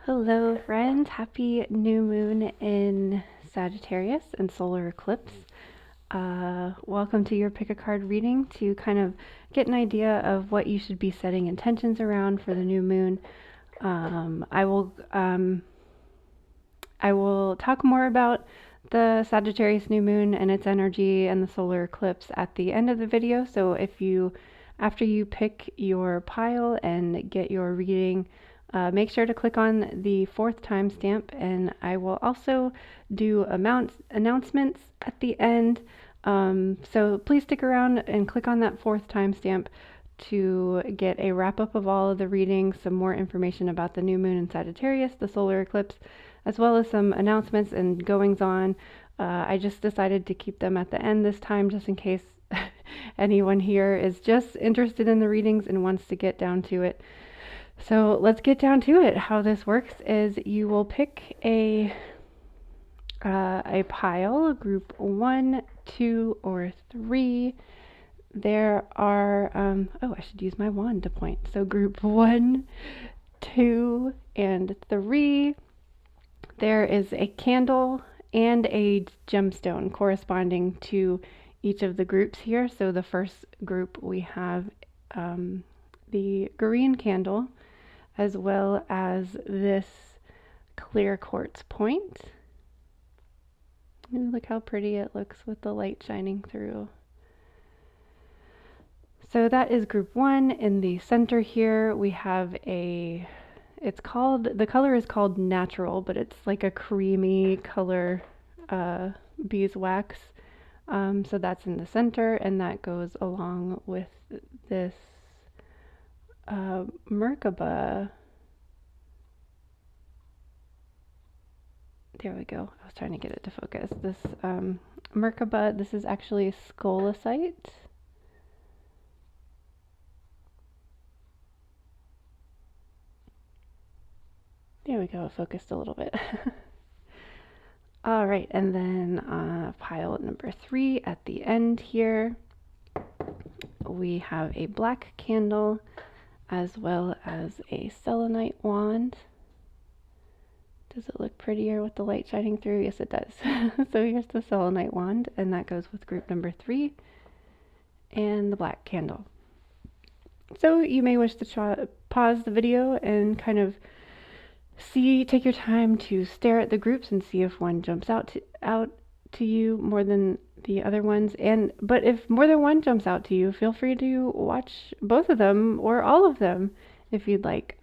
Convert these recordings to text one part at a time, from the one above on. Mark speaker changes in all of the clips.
Speaker 1: Hello friends, happy new moon in Sagittarius and solar eclipse. Welcome to your pick a card reading to kind of get an idea of what you should be setting intentions around for the new moon. I will talk more about the Sagittarius new moon and its energy and the solar eclipse at the end of the video. So after you pick your pile and get your reading, make sure to click on the 4th timestamp, and I will also do announcements at the end. So please stick around and click on that 4th timestamp to get a wrap up of all of the readings, some more information about the new moon in Sagittarius, the solar eclipse, as well as some announcements and goings on. I just decided to keep them at the end this time just in case anyone here is just interested in the readings and wants to get down to it. So let's get down to it. How this works is you will pick a pile, group 1, 2, or 3. There are, I should use my wand to point. So group 1, 2, and 3. There is a candle and a gemstone corresponding to each of the groups here. So the first group we have the green candle, as well as this clear quartz point. Ooh, look how pretty it looks with the light shining through. So that is group 1. In the center here we have the color is called natural, but it's like a creamy color beeswax. So that's in the center, and that goes along with this Merkaba. There we go. I was trying to get it to focus. This Merkaba, this is actually Scolecite. There we go. It focused a little bit. All right, and then pile number 3 at the end here. We have a black candle as well as a selenite wand. Does it look prettier with the light shining through? Yes, it does. So here's the selenite wand, and that goes with group number 3 and the black candle. So you may wish to pause the video and kind of take your time to stare at the groups and see if one jumps out to you more than the other ones. But if more than one jumps out to you, feel free to watch both of them or all of them if you'd like.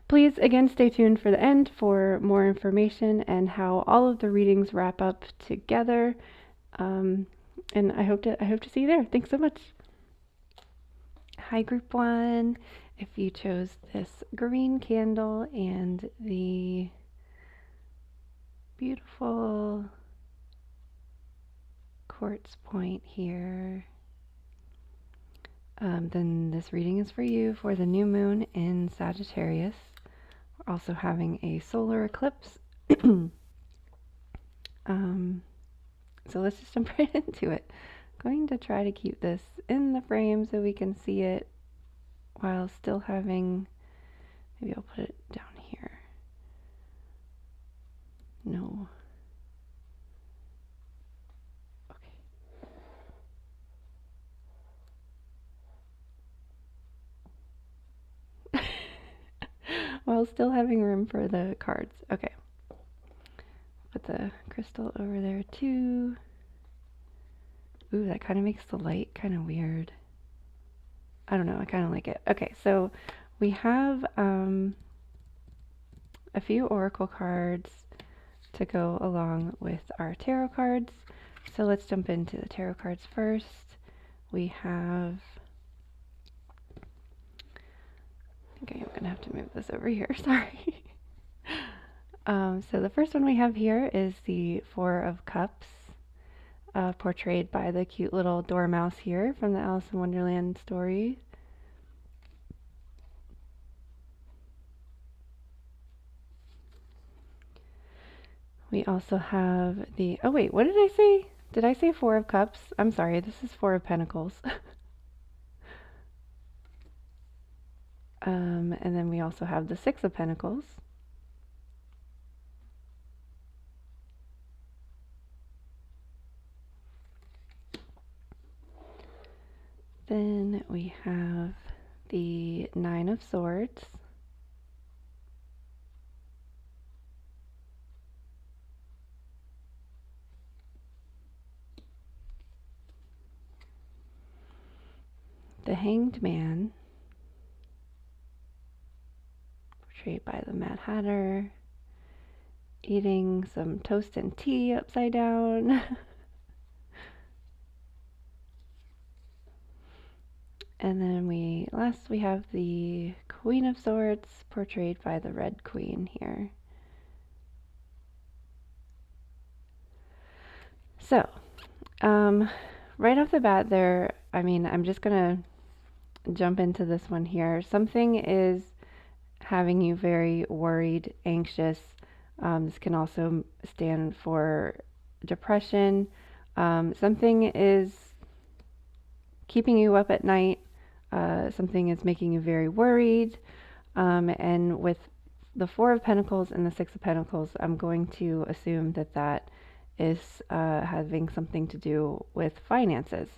Speaker 1: Please, again, stay tuned for the end for more information and how all of the readings wrap up together. And I hope to see you there. Thanks so much. Hi, group 1. If you chose this green candle and the beautiful quartz point here, then this reading is for you for the new moon in Sagittarius. We're also having a solar eclipse. So let's just jump right into it. I'm going to try to keep this in the frame so we can see it while still having, maybe I'll put it down here. No. Okay. While still having room for the cards. Okay. Put the crystal over there too. Ooh, that kind of makes the light kind of weird. I don't know, I kind of like it. Okay, so we have a few oracle cards to go along with our tarot cards. So let's jump into the tarot cards first. We have, I think I am going to have to move this over here, sorry. So the first one we have here is the 4 of Cups, portrayed by the cute little dormouse here from the Alice in Wonderland story. We also have the, oh wait, what did I say? Did I say 4 of Cups? I'm sorry, this is 4 of Pentacles. And then we also have the 6 of Pentacles. Then we have the Nine of Swords. The Hanged Man, portrayed by the Mad Hatter, eating some toast and tea upside down. And then we have the Queen of Swords, portrayed by the Red Queen here. So, right off the bat there, I'm just gonna jump into this one here. Something is having you very worried, anxious. This can also stand for depression. Something is keeping you up at night. Something is making you very worried. And with the Four of Pentacles and the Six of Pentacles, I'm going to assume that that is having something to do with finances.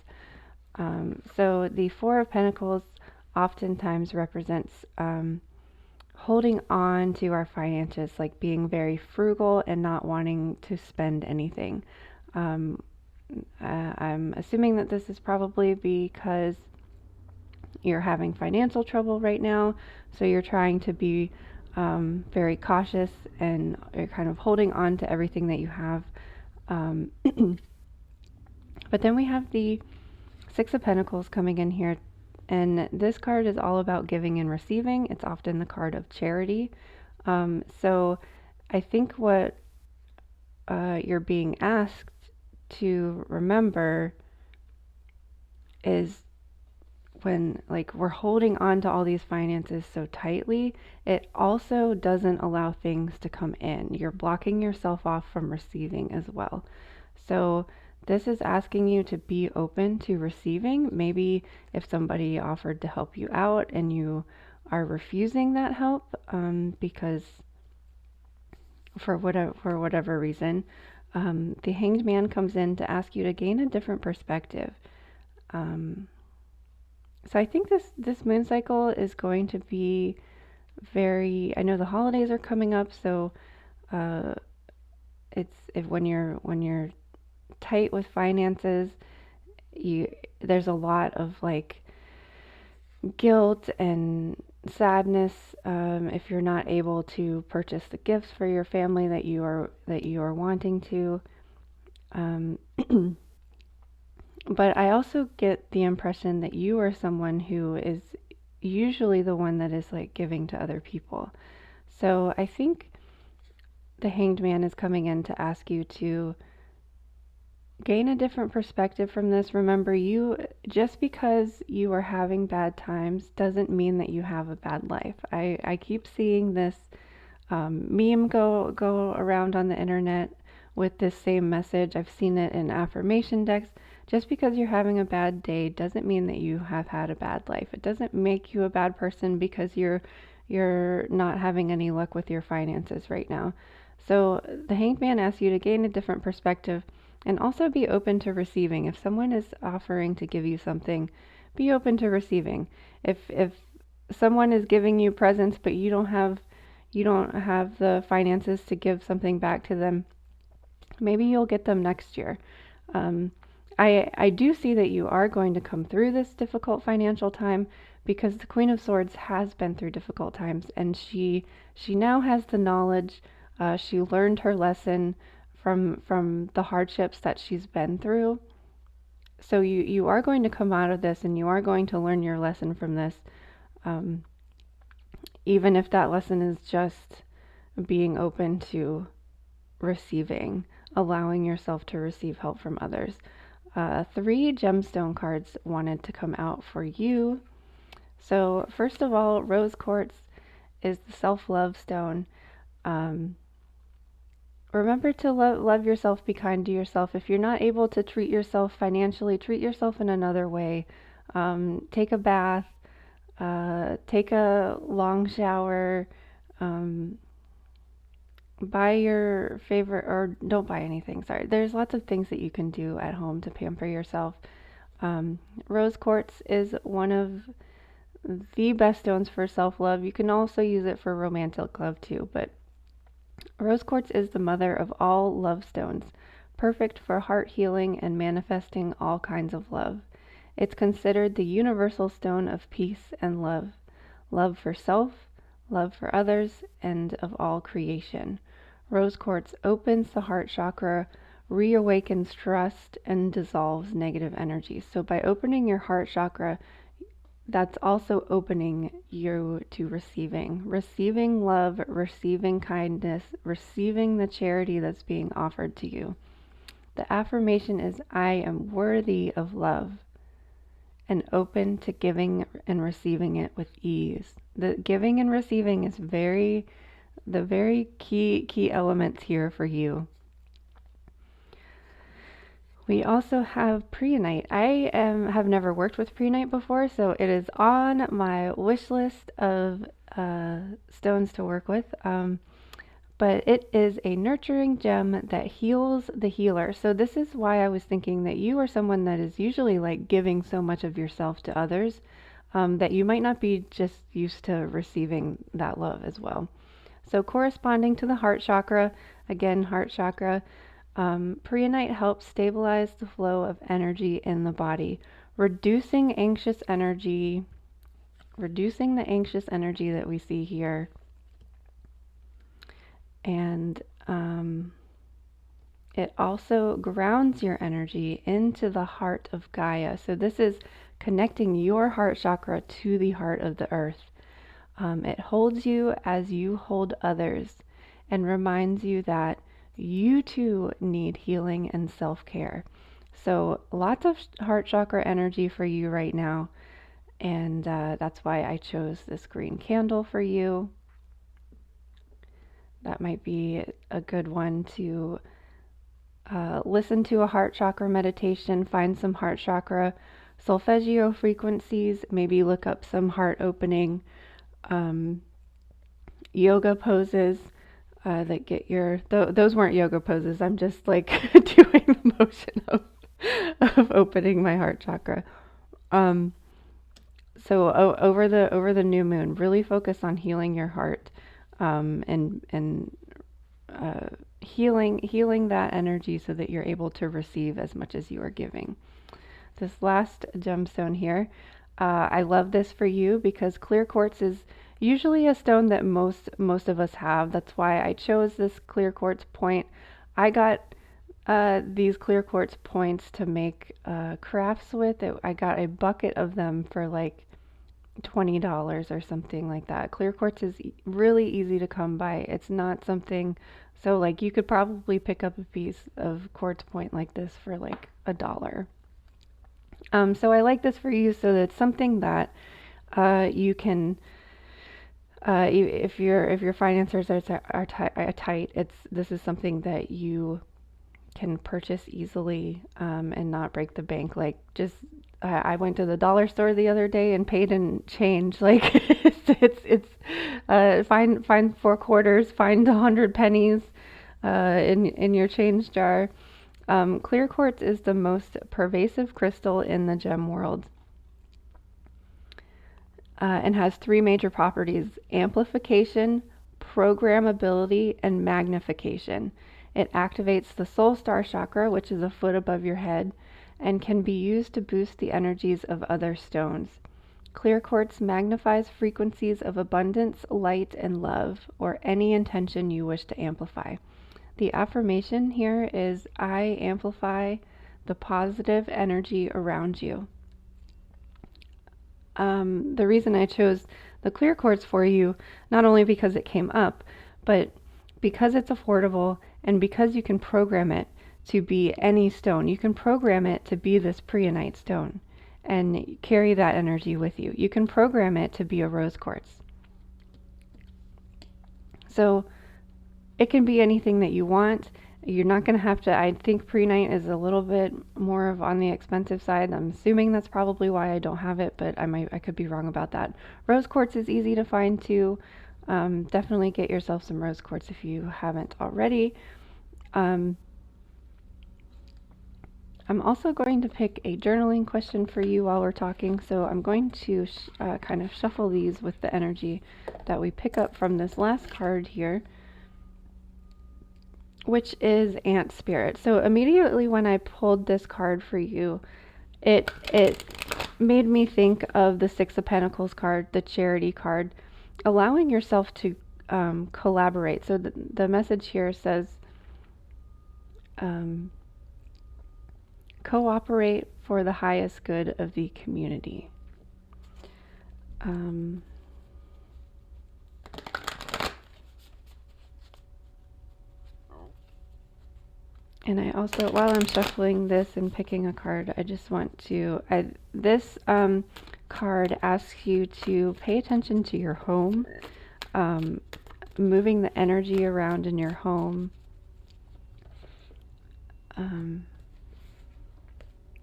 Speaker 1: So the Four of Pentacles oftentimes represents holding on to our finances, like being very frugal and not wanting to spend anything. I'm assuming that this is probably because you're having financial trouble right now, so you're trying to be very cautious and you're kind of holding on to everything that you have. But then we have the Six of Pentacles coming in here, and this card is all about giving and receiving. It's often the card of charity. So I think what you're being asked to remember is when we're holding on to all these finances so tightly, it also doesn't allow things to come in. You're blocking yourself off from receiving as well. So this is asking you to be open to receiving. Maybe if somebody offered to help you out and you are refusing that help because for whatever reason, the Hanged Man comes in to ask you to gain a different perspective. So I think this moon cycle is going to be very. I know the holidays are coming up, so when you're tight with finances, there's a lot of guilt and sadness if you're not able to purchase the gifts for your family that you are wanting to. But I also get the impression that you are someone who is usually the one that is giving to other people. So I think the Hanged Man is coming in to ask you to gain a different perspective from this. Remember, just because you are having bad times doesn't mean that you have a bad life. I keep seeing this meme go around on the internet with this same message. I've seen it in affirmation decks. Just because you're having a bad day doesn't mean that you have had a bad life. It doesn't make you a bad person because you're not having any luck with your finances right now. So the Hanged Man asks you to gain a different perspective and also be open to receiving. If someone is offering to give you something, be open to receiving. If someone is giving you presents but you don't have the finances to give something back to them, maybe you'll get them next year. I do see that you are going to come through this difficult financial time because the Queen of Swords has been through difficult times, and she now has the knowledge. She learned her lesson from the hardships that she's been through. So you are going to come out of this, and you are going to learn your lesson from this, even if that lesson is just being open to receiving, allowing yourself to receive help from others. 3 gemstone cards wanted to come out for you. So first of all, Rose Quartz is the self-love stone. Remember to love yourself, be kind to yourself. If you're not able to treat yourself financially, treat yourself in another way. Take a bath, take a long shower, buy your favorite, or don't buy anything, sorry. There's lots of things that you can do at home to pamper yourself. Rose quartz is one of the best stones for self-love. You can also use it for romantic love too, but rose quartz is the mother of all love stones, perfect for heart healing and manifesting all kinds of love. It's considered the universal stone of peace and love, love for self, love for others, and of all creation. Rose quartz opens the heart chakra, reawakens trust, and dissolves negative energy. So by opening your heart chakra, that's also opening you to receiving love, receiving kindness, receiving the charity that's being offered to you. The affirmation is, I am worthy of love, and open to giving and receiving it with ease. The giving and receiving is the very key elements here for you. We also have preonite. I have never worked with preonite before, so it is on my wish list of stones to work with. But it is a nurturing gem that heals the healer. So this is why I was thinking that you are someone that is usually like giving so much of yourself to others, that you might not be just used to receiving that love as well. So corresponding to the heart chakra, again, heart chakra, preonite helps stabilize the flow of energy in the body, reducing the anxious energy that we see here. And it also grounds your energy into the heart of Gaia. So this is connecting your heart chakra to the heart of the earth. It holds you as you hold others and reminds you that you too need healing and self-care. So lots of heart chakra energy for you right now. And that's why I chose this green candle for you. That might be a good one to listen to a heart chakra meditation, find some heart chakra solfeggio frequencies, maybe look up some heart opening yoga poses that get your, those weren't yoga poses, I'm just like doing the motion of opening my heart chakra. So over the new moon, really focus on healing your heart, and healing that energy so that you're able to receive as much as you are giving. This last gemstone here, I love this for you because clear quartz is usually a stone that most of us have. That's why I chose this clear quartz point. I got these clear quartz points to make crafts with. I got a bucket of them for like $20 or something like that. Clear quartz is really easy to come by. It's not something, so like you could probably pick up a piece of quartz point like this for like $1. So I like this for you so that it's something that you can, if your finances are tight, this is something that you can purchase easily and not break the bank. Like just I went to the dollar store the other day and paid in change. Like it's find 4 quarters, find 100 pennies in your change jar. Clear quartz is the most pervasive crystal in the gem world, and has 3 major properties: amplification, programmability, and magnification. It activates the soul star chakra, which is a foot above your head, and can be used to boost the energies of other stones. Clear quartz magnifies frequencies of abundance, light, and love, or any intention you wish to amplify. The affirmation here is, I amplify the positive energy around you. The reason I chose the clear quartz for you, not only because it came up, but because it's affordable and because you can program it to be any stone. You can program it to be this preonite stone and carry that energy with you. You can program it to be a rose quartz. So it can be anything that you want. You're not going to have to, I think preonite is a little bit more of on the expensive side. I'm assuming that's probably why I don't have it, but I could be wrong about that. Rose quartz is easy to find too. Definitely get yourself some rose quartz if you haven't already. I'm also going to pick a journaling question for you while we're talking, so I'm going to kind of shuffle these with the energy that we pick up from this last card here, which is Ant Spirit. So immediately when I pulled this card for you, it made me think of the Six of Pentacles card, the Charity card, allowing yourself to collaborate. So the message here says, cooperate for the highest good of the community. And I also, while I'm shuffling this and picking a card, I just want to, this card asks you to pay attention to your home, moving the energy around in your home.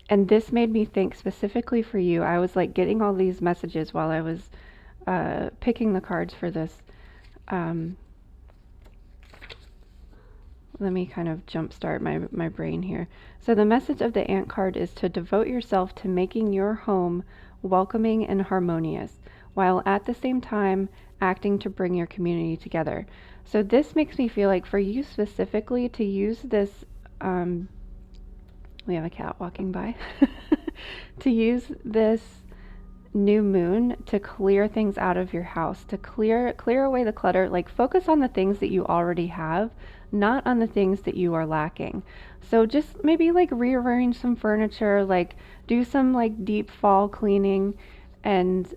Speaker 1: And this made me think specifically for you. I was like getting all these messages while I was picking the cards for this. Let me kind of jumpstart my brain here. So the message of the Ant card is to devote yourself to making your home welcoming and harmonious, while at the same time acting to bring your community together. So this makes me feel like for you specifically to use this, we have a cat walking by, to use this new moon to clear things out of your house, to clear away the clutter, like focus on the things that you already have, not on the things that you are lacking. So just maybe like rearrange some furniture, like do some like deep fall cleaning, and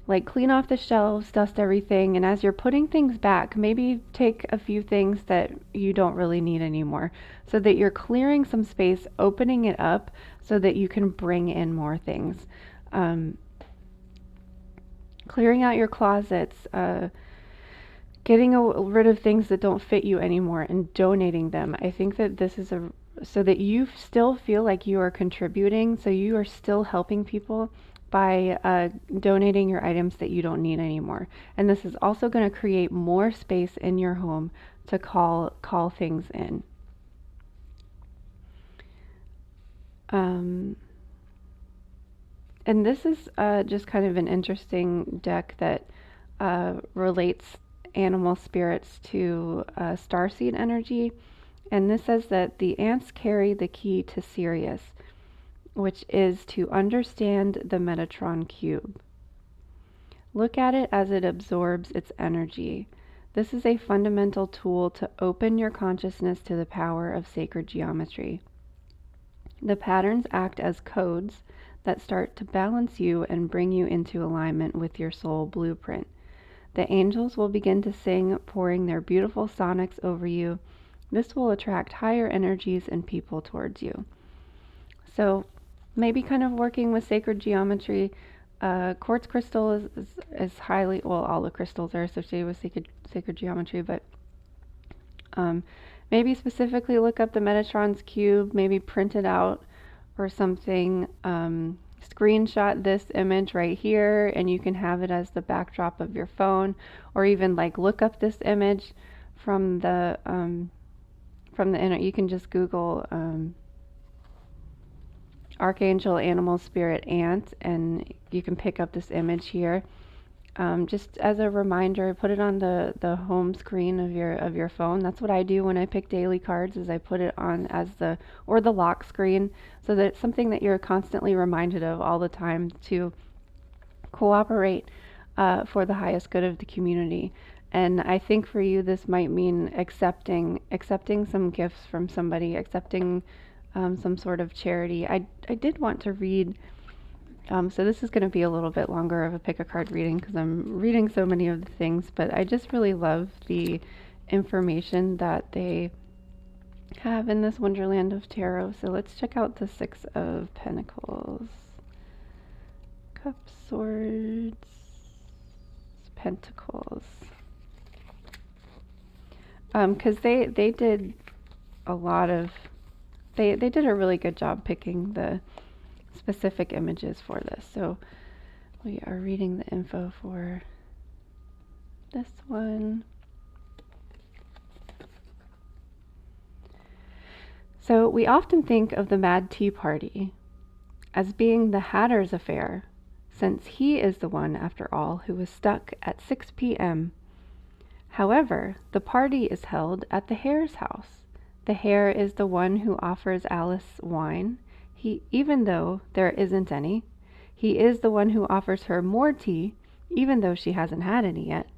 Speaker 1: like clean off the shelves, dust everything, and as you're putting things back, maybe take a few things that you don't really need anymore, so that you're clearing some space, opening it up so that you can bring in more things. Clearing out your closets, getting rid of things that don't fit you anymore and donating them. I think that this is so that you still feel like you are contributing, so you are still helping people by donating your items that you don't need anymore. And this is also going to create more space in your home to call things in. And this is just kind of an interesting deck that relates animal spirits to starseed energy. And this says that the ants carry the key to Sirius, which is to understand the Metatron cube. Look at it as it absorbs its energy. This is a fundamental tool to open your consciousness to the power of sacred geometry. The patterns act as codes that start to balance you and bring you into alignment with your soul blueprint. The angels will begin to sing, pouring their beautiful sonics over you. This will attract higher energies and people towards you. So maybe kind of working with sacred geometry. Quartz crystal is highly, well, all the crystals are associated with sacred geometry, but maybe specifically look up the Metatron's cube, maybe print it out or something. Screenshot this image right here, and you can have it as the backdrop of your phone, or even like look up this image from the internet. You can just Google Archangel Animal Spirit Ant, and you can pick up this image here. Just as a reminder, put it on the home screen of your phone. That's what I do when I pick daily cards, is I put it on as the lock screen, so that it's something that you're constantly reminded of all the time, to cooperate for the highest good of the community. And I think for you, this might mean accepting some gifts from somebody, accepting some sort of charity. I did want to read. So this is going to be a little bit longer of a pick a card reading because I'm reading so many of the things, but I just really love the information that they have in this Wonderland of Tarot. So let's check out the Six of Pentacles, Cups, Swords, Pentacles. Because they did a lot of, they did a really good job picking the specific images for this. So we are reading the info for this one. So we often think of the Mad Tea Party as being the Hatter's affair, since he is the one, after all, who was stuck at 6 p.m. However, the party is held at the Hare's house. The Hare is the one who offers Alice wine, even though there isn't any. He is the one who offers her more tea, even though she hasn't had any yet.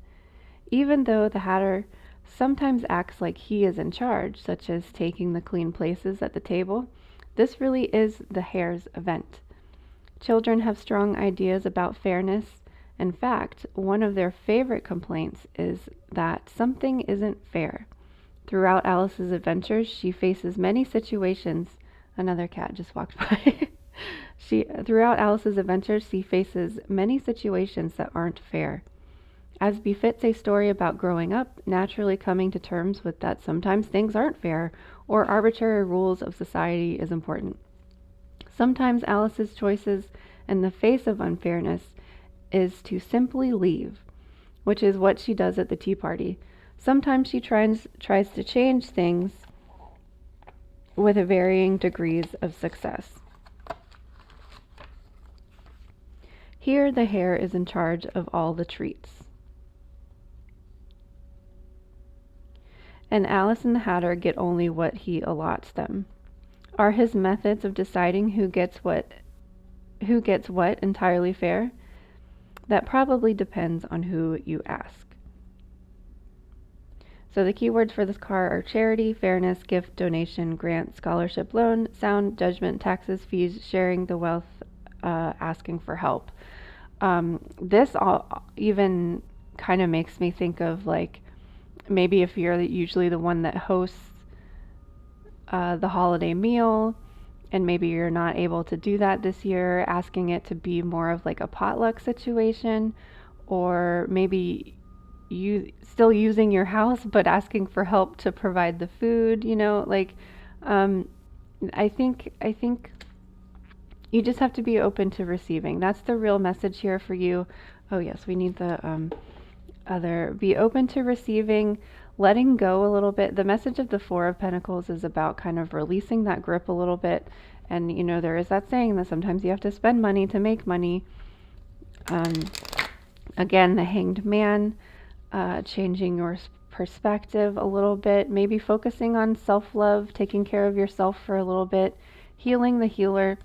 Speaker 1: Even though the Hatter sometimes acts like he is in charge, such as taking the clean places at the table, this really is the Hare's event. Children have strong ideas about fairness. In fact, one of their favorite complaints is that something isn't fair. Throughout Alice's adventures, she faces many situations. Another cat just walked by. Throughout Alice's adventures, she faces many situations that aren't fair. As befits a story about growing up, naturally coming to terms with that sometimes things aren't fair or arbitrary rules of society is important. Sometimes Alice's choices in the face of unfairness is to simply leave, which is what she does at the tea party. Sometimes she tries to change things with varying degrees of success. Here, the Hare is in charge of all the treats. And Alice and the Hatter get only what he allots them. Are his methods of deciding who gets what entirely fair? That probably depends on who you ask. So the keywords for this card are charity, fairness, gift, donation, grant, scholarship, loan, sound, judgment, taxes, fees, sharing the wealth, asking for help. This all even kind of makes me think of like maybe if you're usually the one that hosts the holiday meal, and maybe you're not able to do that this year, asking it to be more of like a potluck situation, or maybe you still using your house but asking for help to provide the food, I think you just have to be open to receiving. That's the real message here for you. Oh yes, we need the be open to receiving, letting go a little bit. The message of the Four of Pentacles is about kind of releasing that grip a little bit. And, there is that saying that sometimes you have to spend money to make money. Again, the Hanged Man, changing your perspective a little bit, maybe focusing on self-love, taking care of yourself for a little bit, healing the healer,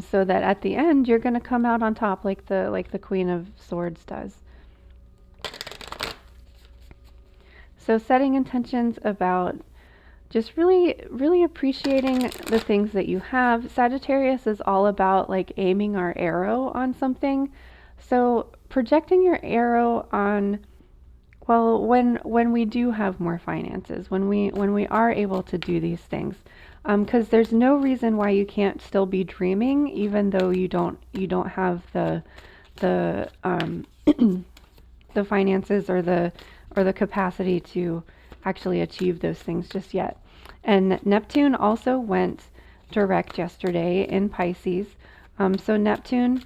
Speaker 1: so that at the end you're going to come out on top like the Queen of Swords does. So setting intentions about just really, really appreciating the things that you have. Sagittarius is all about like aiming our arrow on something. So projecting your arrow on, well, when we do have more finances, when we are able to do these things, because there's no reason why you can't still be dreaming, even though you don't have the the finances or the capacity to actually achieve those things just yet. And Neptune also went direct yesterday in Pisces. So Neptune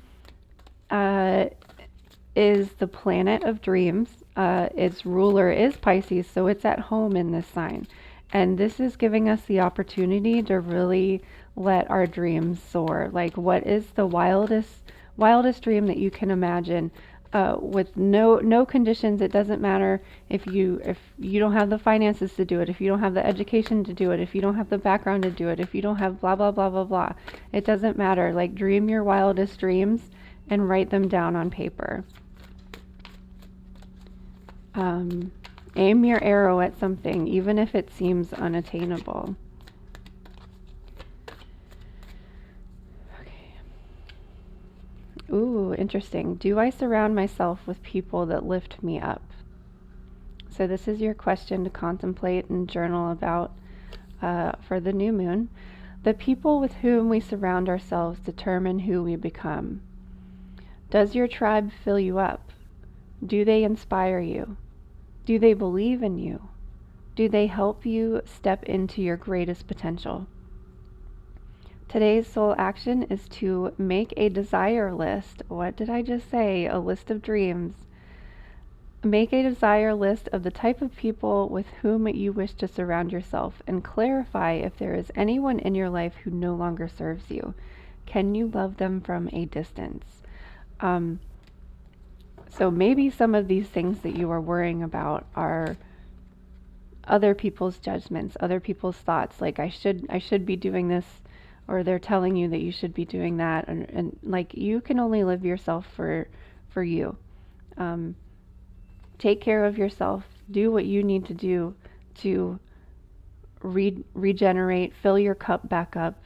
Speaker 1: is the planet of dreams. Its ruler is Pisces, so it's at home in this sign. And this is giving us the opportunity to really let our dreams soar. Like, what is the wildest dream that you can imagine? With no conditions. It doesn't matter if you don't have the finances to do it, if you don't have the education to do it, if you don't have the background to do it, if you don't have blah blah blah blah blah. It doesn't matter. Like, dream your wildest dreams and write them down on paper. Aim your arrow at something, even if it seems unattainable. Ooh, interesting. Do I surround myself with people that lift me up? So this is your question to contemplate and journal about for the new moon. The people with whom we surround ourselves determine who we become. Does your tribe fill you up? Do they inspire you? Do they believe in you? Do they help you step into your greatest potential? Today's soul action is to make a desire list. What did I just say? A list of dreams. Make a desire list of the type of people with whom you wish to surround yourself and clarify if there is anyone in your life who no longer serves you. Can you love them from a distance? So maybe some of these things that you are worrying about are other people's judgments, other people's thoughts, like I should be doing this, or they're telling you that you should be doing that, and like you can only live yourself for you. Take care of yourself, do what you need to do to regenerate, fill your cup back up,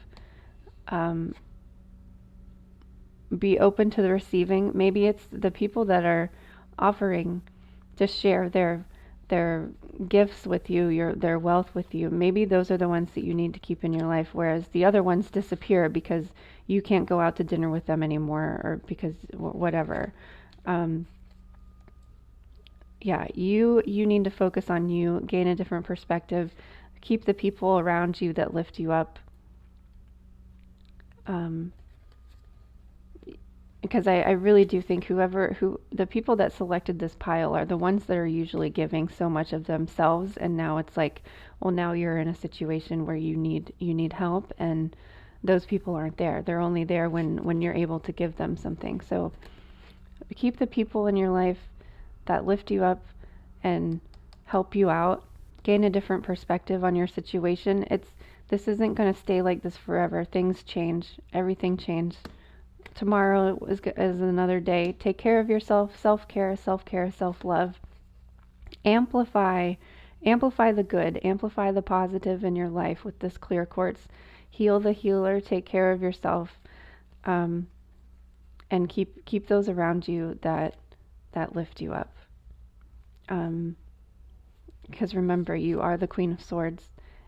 Speaker 1: be open to the receiving. Maybe it's the people that are offering to share their gifts with you, their wealth with you. Maybe those are the ones that you need to keep in your life, whereas the other ones disappear because you can't go out to dinner with them anymore, or because whatever. Yeah, you need to focus on you, gain a different perspective, keep the people around you that lift you up. Because I really do think the people that selected this pile are the ones that are usually giving so much of themselves, and now it's like, well, now you're in a situation where you need help, and those people aren't there. They're only there when you're able to give them something. So keep the people in your life that lift you up and help you out, gain a different perspective on your situation. This isn't going to stay like this forever. Things change. Everything changes. Tomorrow is another day. Take care of yourself. Self-care, self-love. Amplify the good. Amplify the positive in your life with this clear quartz. Heal the healer. Take care of yourself, and keep those around you that lift you up. Because remember, you are the Queen of Swords,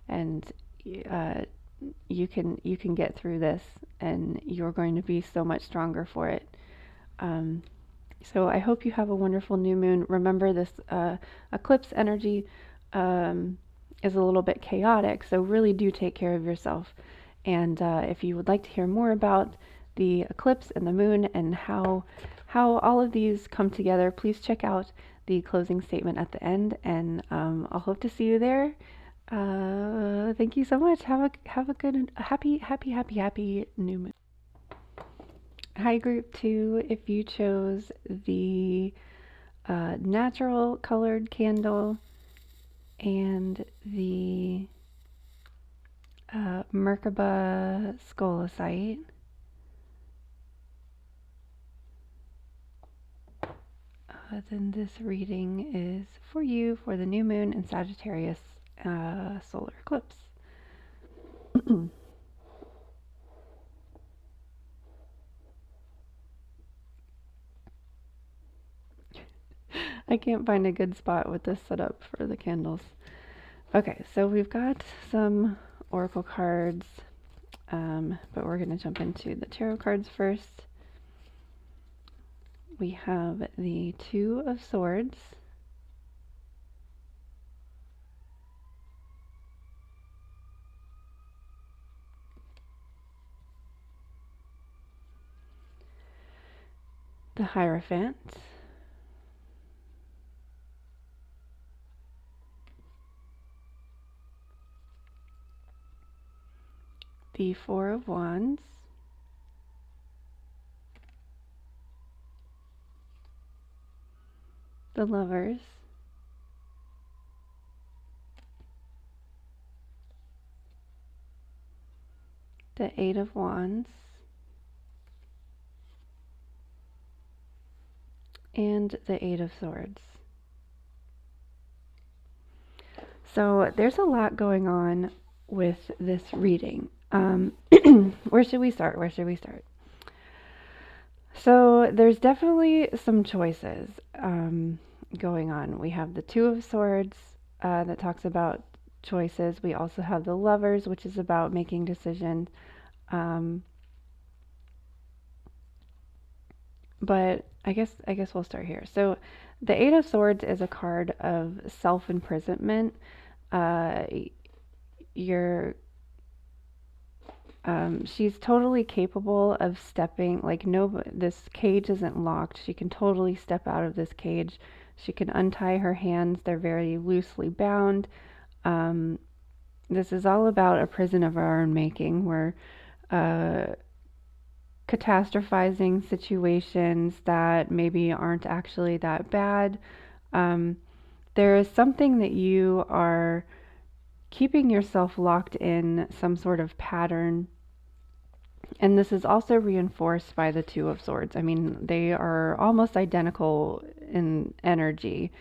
Speaker 1: and you can get through this, and you're going to be so much stronger for it. So I hope you have a wonderful new moon. Remember, this eclipse energy is a little bit chaotic, so really do take care of yourself. And if you would like to hear more about the eclipse and the moon and how all of these come together, please check out the closing statement at the end, and I'll hope to see you there. Thank you so much. Have a good, happy new moon. Hi, group 2. If you chose the natural colored candle and the Merkaba Scolecite, then this reading is for you for the new moon and Sagittarius solar eclipse. I can't find a good spot with this setup for the candles. Okay, so we've got some oracle cards, but we're going to jump into the tarot cards first. We have the Two of Swords, the Hierophant, the Four of Wands, the Lovers, the Eight of Wands, and the Eight of Swords. So there's a lot going on with this reading. Where should we start? So there's definitely some choices going on. We have the Two of Swords that talks about choices. We also have the Lovers, which is about making decisions. But I guess we'll start here. So the Eight of Swords is a card of self-imprisonment. She's totally capable of stepping, like, no, this cage isn't locked. She can totally step out of this cage. She can untie her hands. They're very loosely bound. This is all about a prison of our own making. We're catastrophizing situations that maybe aren't actually that bad. There is something that you are keeping yourself locked in some sort of pattern. And this is also reinforced by the Two of Swords. I mean, they are almost identical in energy.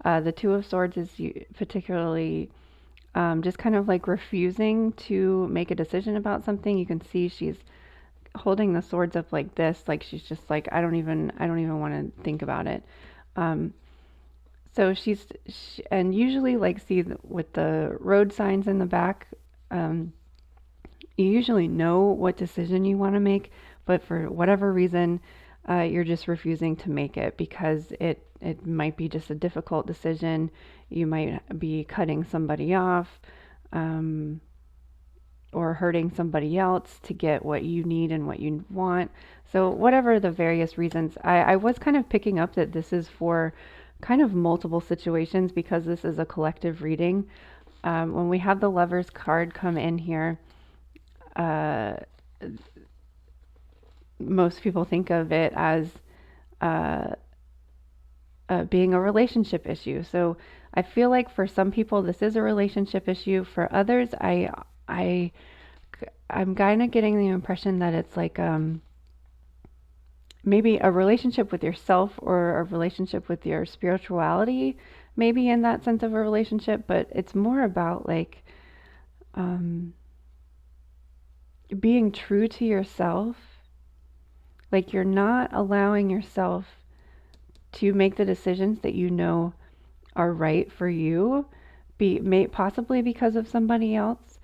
Speaker 1: The Two of Swords is particularly just kind of like refusing to make a decision about something. You can see she's holding the swords up like this, like she's just like, I don't even want to think about it. So and usually, like, see with the road signs in the back, you usually know what decision you want to make, but for whatever reason, you're just refusing to make it because it might be just a difficult decision. You might be cutting somebody off, or hurting somebody else to get what you need and what you want. So whatever the various reasons, I was kind of picking up that this is for kind of multiple situations because this is a collective reading. When we have the Lovers card come in here, most people think of it as being a relationship issue. So I feel like for some people this is a relationship issue. For others, I'm kind of getting the impression that it's like maybe a relationship with yourself or a relationship with your spirituality, maybe in that sense of a relationship, but it's more about like being true to yourself. Like you're not allowing yourself to make the decisions that you know are right for you, possibly because of somebody else.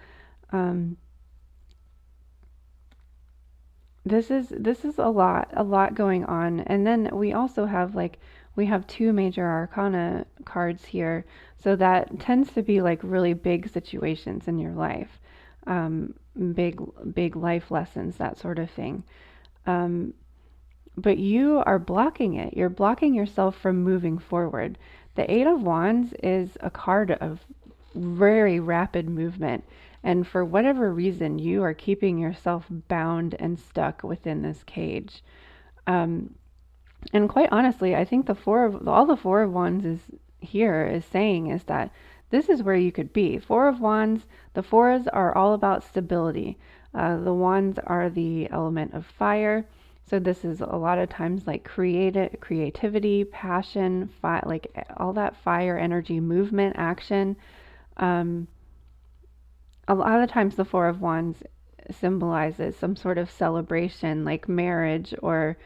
Speaker 1: This is a lot going on. And then we also have we have two major arcana cards here. So that tends to be like really big situations in your life. Big life lessons, that sort of thing. But you are blocking it. You're blocking yourself from moving forward. The Eight of Wands is a card of very rapid movement. And for whatever reason, you are keeping yourself bound and stuck within this cage. And quite honestly, I think the Four of Wands is saying is that this is where you could be. Four of Wands, the fours are all about stability. The wands are the element of fire. So this is a lot of times like creativity, passion, like all that fire energy, movement, action. A lot of times the Four of Wands symbolizes some sort of celebration, like marriage or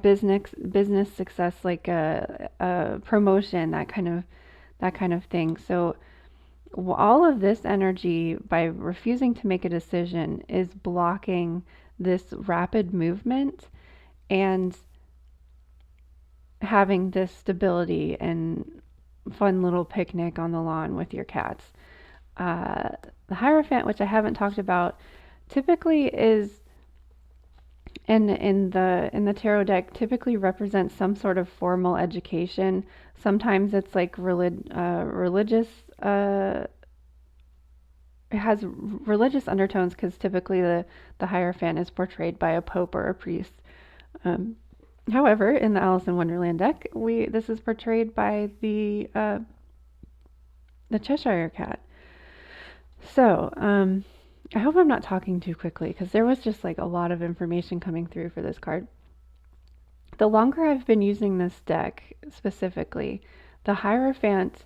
Speaker 1: business success, like a promotion, that kind of thing. So all of this energy, by refusing to make a decision, is blocking this rapid movement and having this stability and fun little picnic on the lawn with your cats. The Hierophant, which I haven't talked about, typically is in the tarot deck, typically represents some sort of formal education. Sometimes it's like religious. It has religious undertones because typically the Hierophant is portrayed by a pope or a priest. However, in the Alice in Wonderland deck, this is portrayed by the Cheshire Cat. So, I hope I'm not talking too quickly because there was just like a lot of information coming through for this card. The longer I've been using this deck specifically, the Hierophant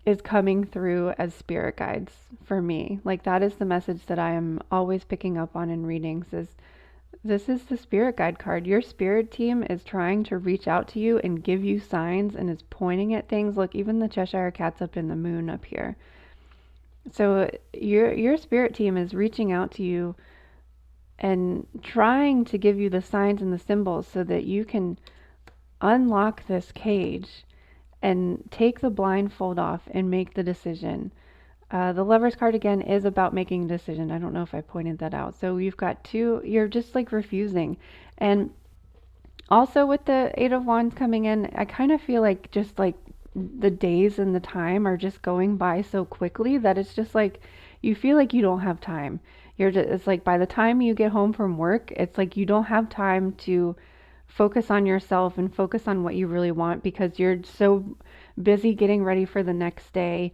Speaker 1: is coming through as spirit guides for me. Like that is the message that I am always picking up on in readings is this is the spirit guide card. Your spirit team is trying to reach out to you and give you signs and is pointing at things. Look, even the Cheshire Cat's up in the moon up here. So your spirit team is reaching out to you and trying to give you the signs and the symbols so that you can unlock this cage and take the blindfold off and make the decision. The Lover's card again is about making a decision. I don't know if I pointed that out. So you've got you're just like refusing. And Also, with the Eight of Wands coming in, I kind of feel like just like the days and the time are just going by so quickly that it's just like you feel like you don't have time. It's like by the time you get home from work, it's like you don't have time to focus on yourself and focus on what you really want because you're so busy getting ready for the next day.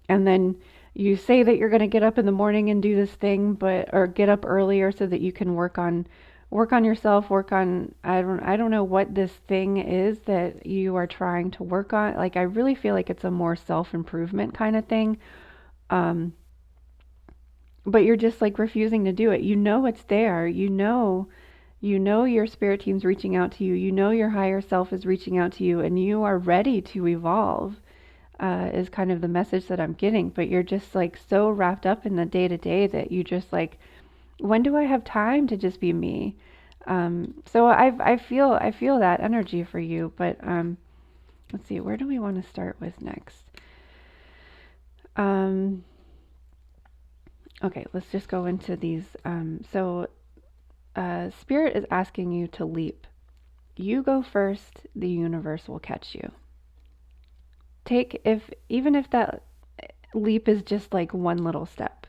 Speaker 1: And then you say that you're going to get up in the morning and do this thing, but or get up earlier so that you can work on yourself, work on I don't know what this thing is that you are trying to work on. Like I really feel like it's a more self-improvement kind of thing. Um but you're just like refusing to do it. You know it's there. You know your spirit team's reaching out to you. You know your higher self is reaching out to you and you are ready to evolve. Is kind of the message that I'm getting, but you're just like so wrapped up in the day to day that you just like, when do I have time to just be me? So I feel that energy for you, but let's see, where do we want to start with next? Um, okay, let's just go into these. Spirit is asking you to leap. You go first, the universe will catch you. Even if that leap is just like one little step.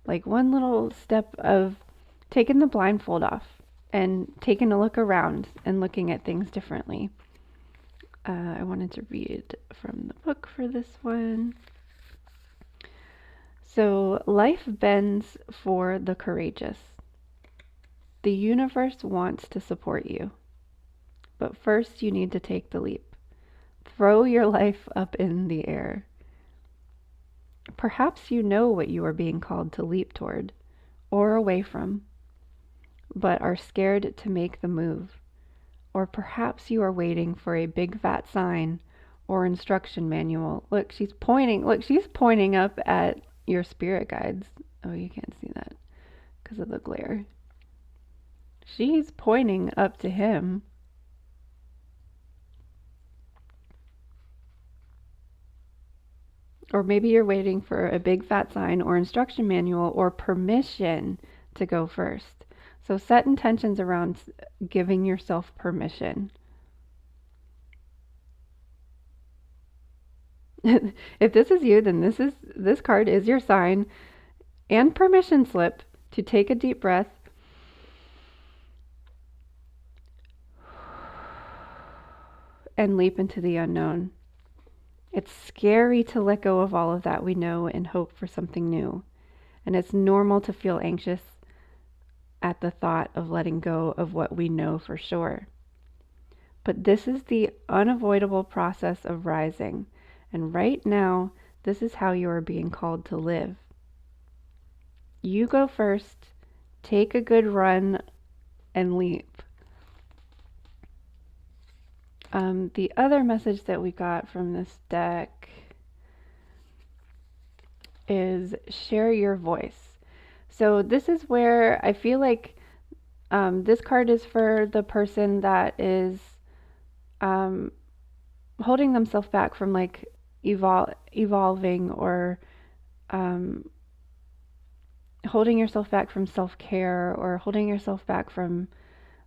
Speaker 1: Like one little step of taking the blindfold off and taking a look around and looking at things differently. I wanted to read from the book for this one. So, life bends for the courageous. The universe wants to support you, but first you need to take the leap. Throw your life up in the air. Perhaps you know what you are being called to leap toward or away from, but are scared to make the move. Or perhaps you are waiting for a big fat sign or instruction manual. Look, she's pointing up at your spirit guides. Oh, you can't see that because of the glare. She's pointing up to him. Or maybe you're waiting for a big fat sign or instruction manual or permission to go first. So set intentions around giving yourself permission. If this is you, then this card is your sign and permission slip to take a deep breath and leap into the unknown. It's scary to let go of all of that we know and hope for something new. And it's normal to feel anxious at the thought of letting go of what we know for sure. But this is the unavoidable process of rising. And right now, this is how you are being called to live. You go first, take a good run, and leap. The other message that we got from this deck is share your voice. So this is where I feel like this card is for the person that is holding themselves back from like evolving or holding yourself back from self-care or holding yourself back from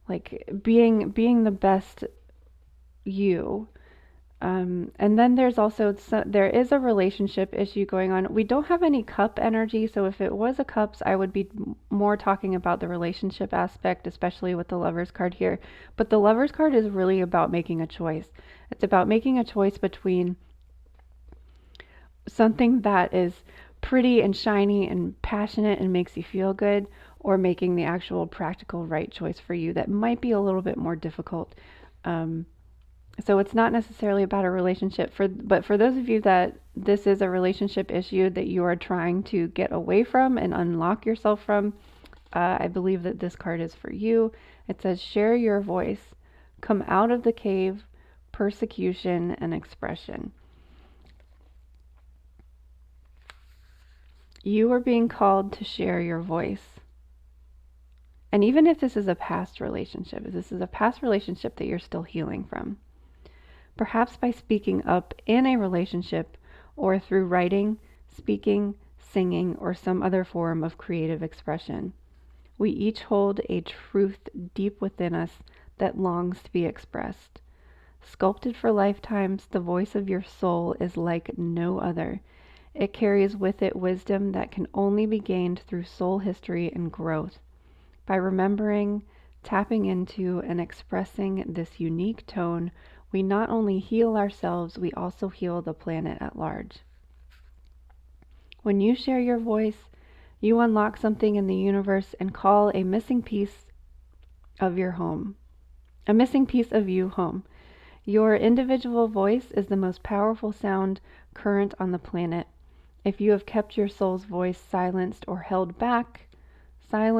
Speaker 1: like being the best you. And then there's also there is a relationship issue going on. We don't have any cup energy, so if it was a cups, I would be more talking about the relationship aspect, especially with the Lovers card here. But the Lovers card is really about making a choice. It's about making a choice between something that is pretty and shiny and passionate and makes you feel good, or making the actual practical right choice for you that might be a little bit more difficult. So it's not necessarily about a relationship, but for those of you that this is a relationship issue that you are trying to get away from and unlock yourself from, I believe that this card is for you. It says, share your voice, come out of the cave, persecution and expression. You are being called to share your voice. And even if this is a past relationship, if this is a past relationship that you're still healing from, perhaps by speaking up in a relationship or through writing, speaking, singing, or some other form of creative expression. We each hold a truth deep within us that longs to be expressed. Sculpted for lifetimes, the voice of your soul is like no other. It carries with it wisdom that can only be gained through soul history and growth. By remembering, tapping into, and expressing this unique tone, we not only heal ourselves, we also heal the planet at large. When you share your voice, you unlock something in the universe and call a missing piece of your home, a missing piece of you home. Your individual voice is the most powerful sound current on the planet. If you have kept your soul's voice silenced or held back, I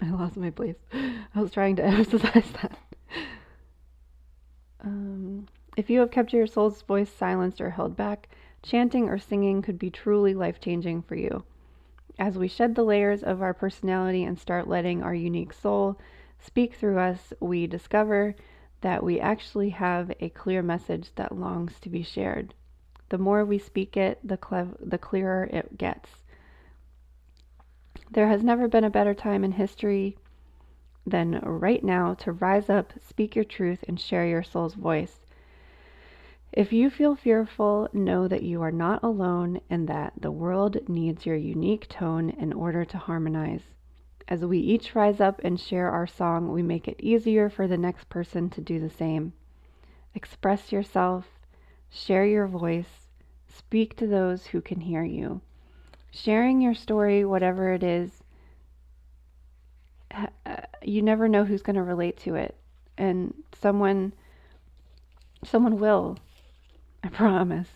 Speaker 1: lost my place. I was trying to emphasize that. If you have kept your soul's voice silenced or held back, chanting or singing could be truly life-changing for you. As we shed the layers of our personality and start letting our unique soul speak through us, we discover that we actually have a clear message that longs to be shared. The more we speak it, the clearer it gets. There has never been a better time in history than right now to rise up, speak your truth, and share your soul's voice. If you feel fearful, know that you are not alone and that the world needs your unique tone in order to harmonize. As we each rise up and share our song, we make it easier for the next person to do the same. Express yourself, share your voice, speak to those who can hear you. Sharing your story, whatever it is, you never know who's going to relate to it. And someone will, I promise.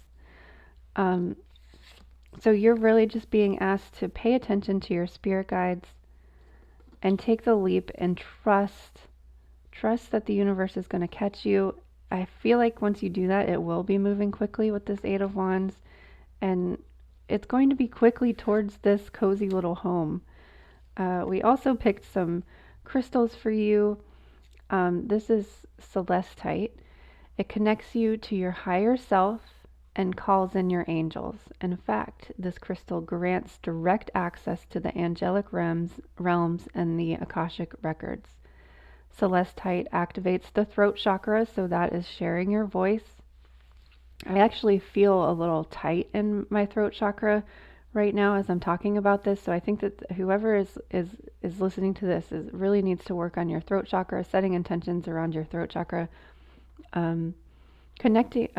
Speaker 1: So you're really just being asked to pay attention to your spirit guides and take the leap and trust that the universe is going to catch you. I feel like once you do that, it will be moving quickly with this Eight of Wands, and it's going to be quickly towards this cozy little home. We also picked some crystals for you. This is Scolecite. It connects you to your higher self and calls in your angels. In fact, this crystal grants direct access to the angelic realms and the Akashic records. Scolecite activates the throat chakra, so that is sharing your voice. I actually feel a little tight in my throat chakra right now as I'm talking about this, so I think that whoever is listening to this really needs to work on your throat chakra, setting intentions around your throat chakra. Scolecite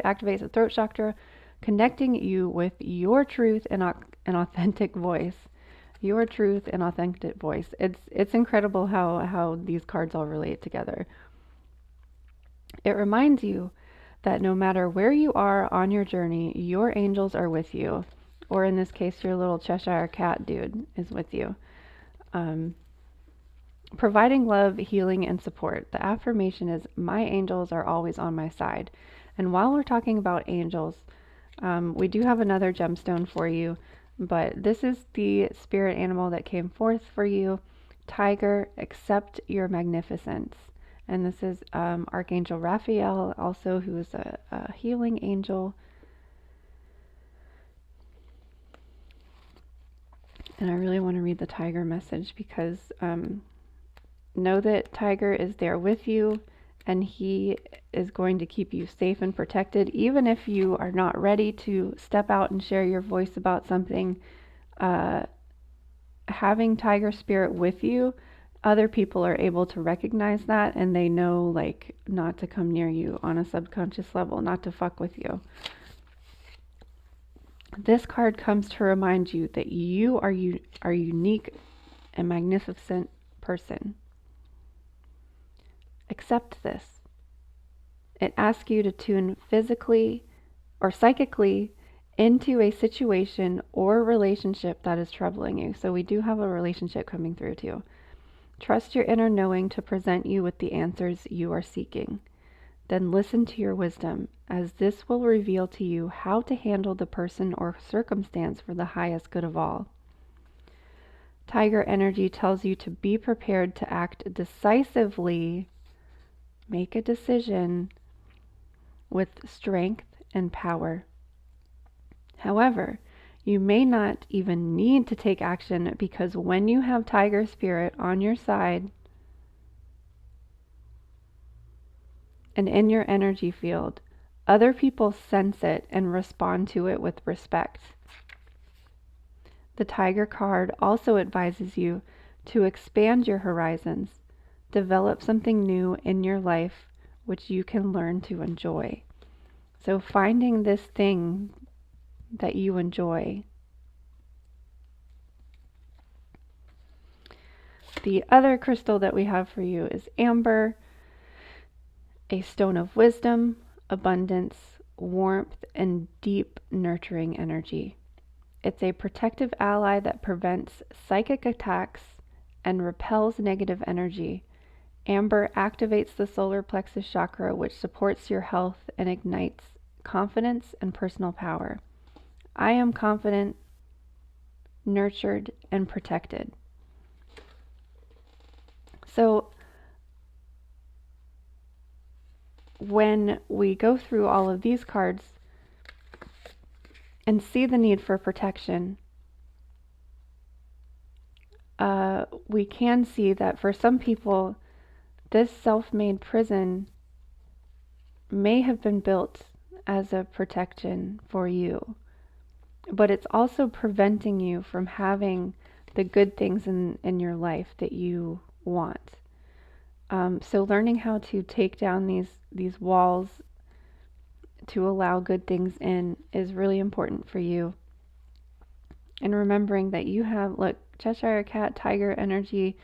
Speaker 1: activates the throat chakra, connecting you with your truth and authentic voice. Your truth and authentic voice. It's incredible how these cards all relate together. It reminds you that no matter where you are on your journey, your angels are with you. Or in this case, your little Cheshire cat dude is with you. Providing love, healing, and support. The affirmation is, my angels are always on my side. And while we're talking about angels, we do have another gemstone for you, but this is the spirit animal that came forth for you. Tiger, accept your magnificence. And this is Archangel Raphael, also, who is a healing angel. And I really want to read the tiger message because know that Tiger is there with you, and he is going to keep you safe and protected. Even if you are not ready to step out and share your voice about something, having Tiger Spirit with you, other people are able to recognize that, and they know, like, not to come near you on a subconscious level, not to fuck with you. This card comes to remind you that you are unique and magnificent person. Accept this. It asks you to tune physically or psychically into a situation or relationship that is troubling you. So we do have a relationship coming through too. Trust your inner knowing to present you with the answers you are seeking. Then listen to your wisdom, as this will reveal to you how to handle the person or circumstance for the highest good of all. Tiger energy tells you to be prepared to act decisively. Make a decision with strength and power. However, you may not even need to take action, because when you have Tiger Spirit on your side and in your energy field, other people sense it and respond to it with respect. The Tiger card also advises you to expand your horizons, develop something new in your life which you can learn to enjoy. So finding this thing that you enjoy. The other crystal that we have for you is amber, a stone of wisdom, abundance, warmth, and deep nurturing energy. It's a protective ally that prevents psychic attacks and repels negative energy. Amber activates the solar plexus chakra, which supports your health and ignites confidence and personal power. I am confident, nurtured, and protected. So when we go through all of these cards and see the need for protection, we can see that for some people, this self-made prison may have been built as a protection for you, but it's also preventing you from having the good things in your life that you want. So learning how to take down these walls to allow good things in is really important for you. And remembering that you have, look, Cheshire Cat, Tiger energy,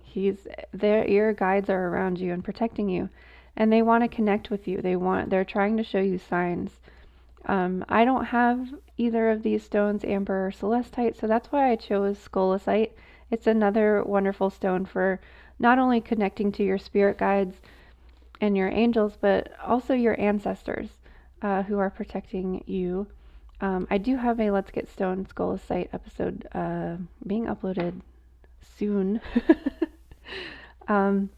Speaker 1: he's there, your guides are around you and protecting you, and they want to connect with you. They're trying to show you signs. I don't have either of these stones, amber or celestite, so that's why I chose Scolecite. It's another wonderful stone for not only connecting to your spirit guides and your angels, but also your ancestors who are protecting you. I do have a Let's Get Stoned Scolecite episode being uploaded soon. And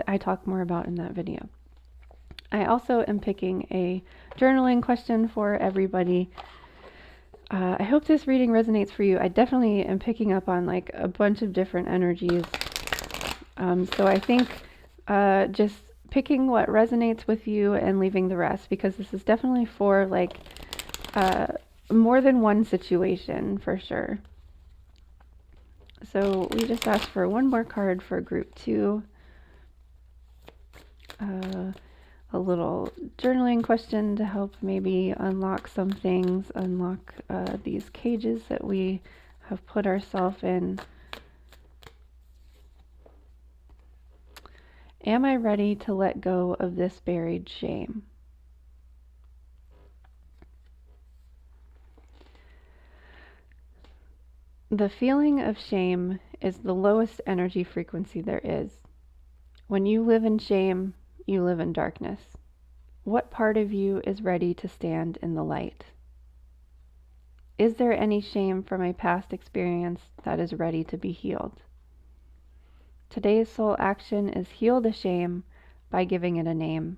Speaker 1: I talk more about in that video. I also am picking a journaling question for everybody. I hope this reading resonates for you. I definitely am picking up on like a bunch of different energies. So I think just picking what resonates with you and leaving the rest, because this is definitely for like more than one situation for sure. So we just asked for one more card for group 2. A little journaling question to help maybe unlock some things, unlock these cages that we have put ourselves in. Am I ready to let go of this buried shame? The feeling of shame is the lowest energy frequency there is. When you live in shame, you live in darkness. What part of you is ready to stand in the light? Is there any shame from a past experience that is ready to be healed? Today's soul action is heal the shame by giving it a name.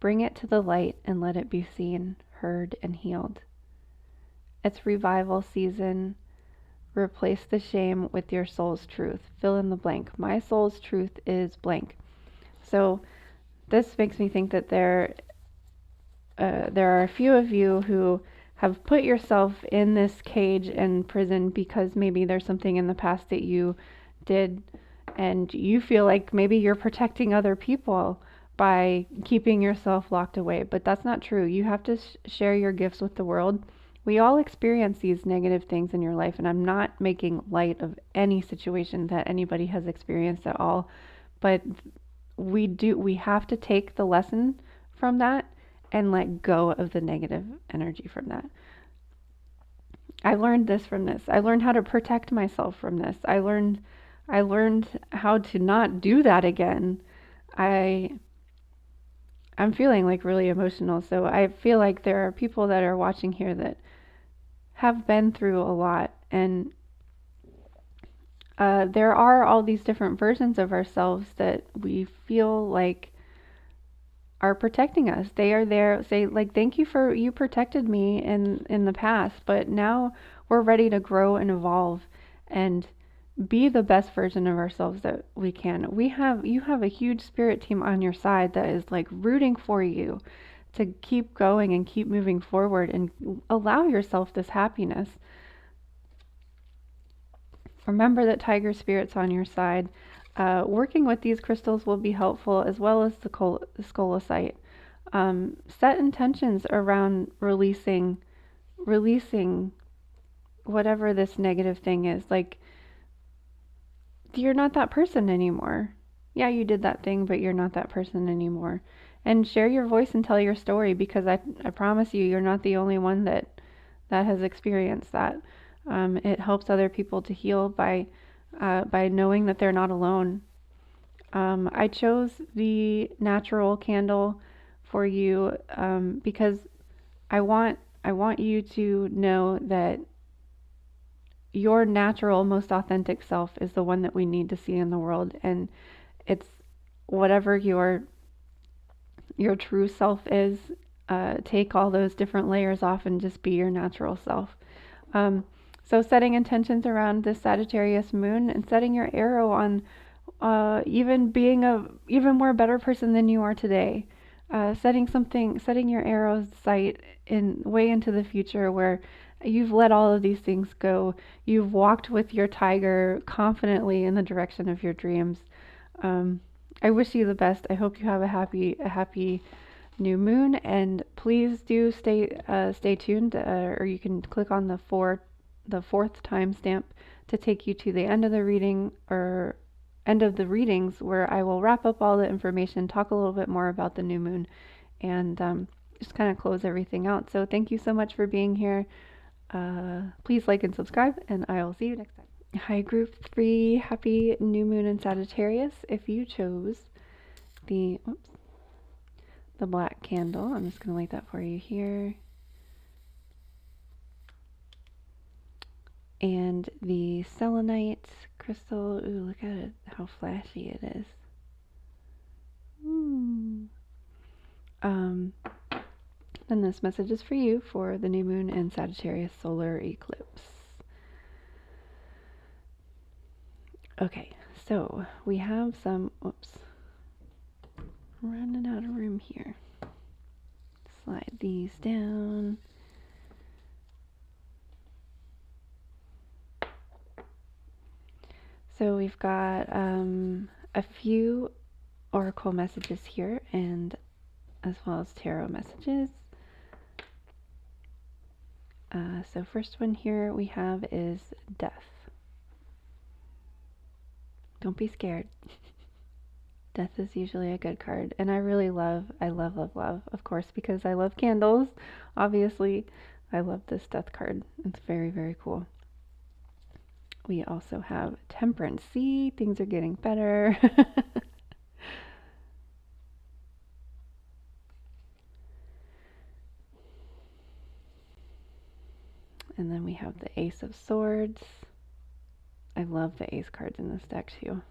Speaker 1: Bring it to the light and let it be seen, heard, and healed. It's revival season. Replace the shame with your soul's truth. Fill in the blank. My soul's truth is blank. So this makes me think that there are a few of you who have put yourself in this cage and prison because maybe there's something in the past that you did, and you feel like maybe you're protecting other people by keeping yourself locked away. But that's not true. You have to share your gifts with the world. We all experience these negative things in your life, and I'm not making light of any situation that anybody has experienced at all, but we have to take the lesson from that and let go of the negative energy from that. I learned this from this. I learned how to protect myself from this. I learned how to not do that again. I'm feeling like really emotional, so I feel like there are people that are watching here that have been through a lot, and there are all these different versions of ourselves that we feel like are protecting us. They are there. Say like, thank you for you protected me in the past, but now we're ready to grow and evolve and be the best version of ourselves that we can. You have a huge spirit team on your side that is like rooting for you to keep going and keep moving forward and allow yourself this happiness. Remember that Tiger Spirit's on your side. Working with these crystals will be helpful, as well as the Scolecite. Set intentions around releasing whatever this negative thing is. Like, you're not that person anymore. Yeah, you did that thing, but you're not that person anymore. And share your voice and tell your story, because I promise you, you're not the only one that has experienced that. It helps other people to heal by knowing that they're not alone. I chose the natural candle for you because I want you to know that your natural, most authentic self is the one that we need to see in the world, and it's whatever your true self is. Take all those different layers off and just be your natural self. So setting intentions around this Sagittarius moon and setting your arrow on even being a even more better person than you are today. Setting your arrow sight in way into the future where you've let all of these things go. You've walked with your tiger confidently in the direction of your dreams. I wish you the best. I hope you have a happy new moon, and please do stay tuned, or you can click on the fourth timestamp to take you to the end of the reading or end of the readings, where I will wrap up all the information, talk a little bit more about the new moon, and just kind of close everything out. So thank you so much for being here. Please like and subscribe, and I will see you next time. Hi, group 3. Happy new moon in Sagittarius. If you chose the black candle, I'm just going to light that for you here. And the Selenite crystal. Ooh, look at it, how flashy it is. And this message is for you for the new moon and Sagittarius solar eclipse. Okay, so we have some, running out of room here. Slide these down. So we've got a few oracle messages here, and as well as tarot messages. So first one here we have is death. Don't be scared. Death is usually a good card, and I love, of course, because I love candles. Obviously, I love this death card. It's very, very cool. We also have Temperance. See, things are getting better. And then we have the Ace of Swords. I love the ace cards in this deck too.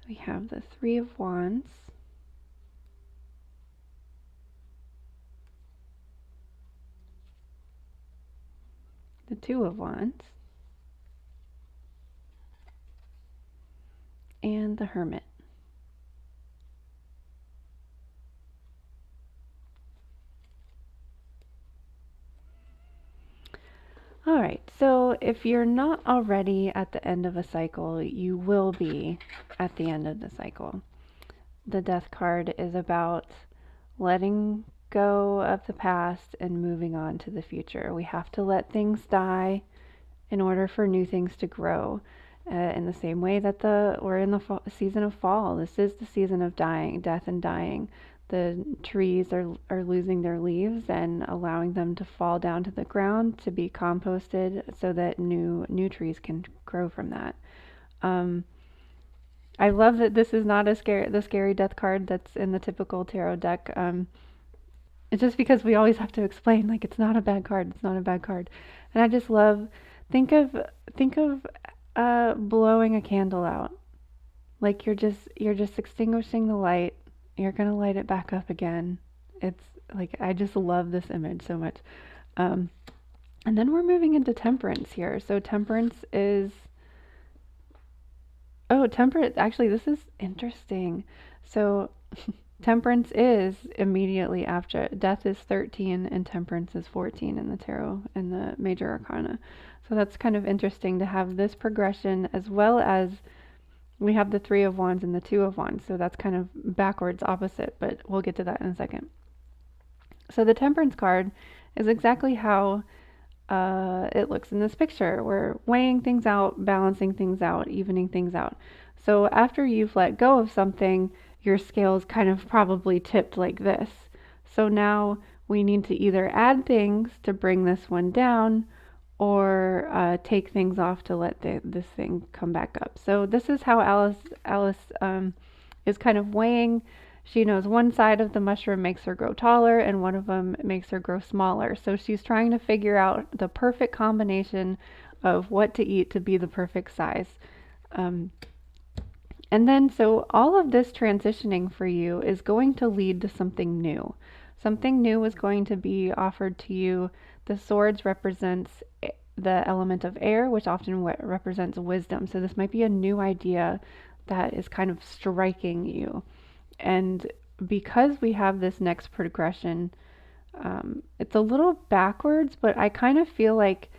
Speaker 1: We have the Three of Wands. The Two of Wands. And the Hermit. Alright, so if you're not already at the end of a cycle, you will be at the end of the cycle. The Death card is about letting go of the past and moving on to the future. We have to let things die in order for new things to grow. In the same way that we're in the season of fall. This is the season of death and dying. The trees are losing their leaves and allowing them to fall down to the ground to be composted so that new trees can grow from that. I love that this is not the scary death card that's in the typical tarot deck. It's just because we always have to explain, like, it's not a bad card, it's not a bad card. And I just love, think of, think of blowing a candle out. Like you're just extinguishing the light. You're gonna light it back up again. It's like, I just love this image so much. Um, and then we're moving into Temperance here. So Temperance is, oh, Temperance, actually, this is interesting. So Temperance is immediately after. Death is 13 and Temperance is 14 in the tarot and the major arcana. So that's kind of interesting to have this progression, as well as we have the Three of Wands and the Two of Wands. So that's kind of backwards opposite, but we'll get to that in a second. So the Temperance card is exactly how it looks in this picture. We're weighing things out, balancing things out, evening things out. So after you've let go of something, your scales kind of probably tipped like this. So now we need to either add things to bring this one down, or take things off to let this thing come back up. So this is how Alice is kind of weighing. She knows one side of the mushroom makes her grow taller and one of them makes her grow smaller. So she's trying to figure out the perfect combination of what to eat to be the perfect size. Um, and then, so all of this transitioning for you is going to lead to something new. Something new is going to be offered to you. The swords represents the element of air, which often represents wisdom. So this might be a new idea that is kind of striking you. And because we have this next progression, it's a little backwards, but I kind of feel like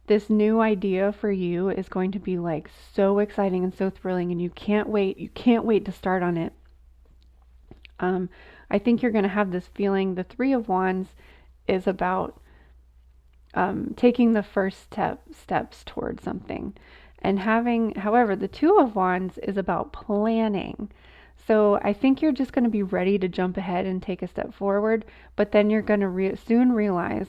Speaker 1: this new idea for you is going to be like so exciting and so thrilling, and you can't wait. You can't wait to start on it. I think you're going to have this feeling. The Three of Wands is about taking the first steps towards something, and however, the Two of Wands is about planning. So I think you're just going to be ready to jump ahead and take a step forward, but then you're going to soon realize,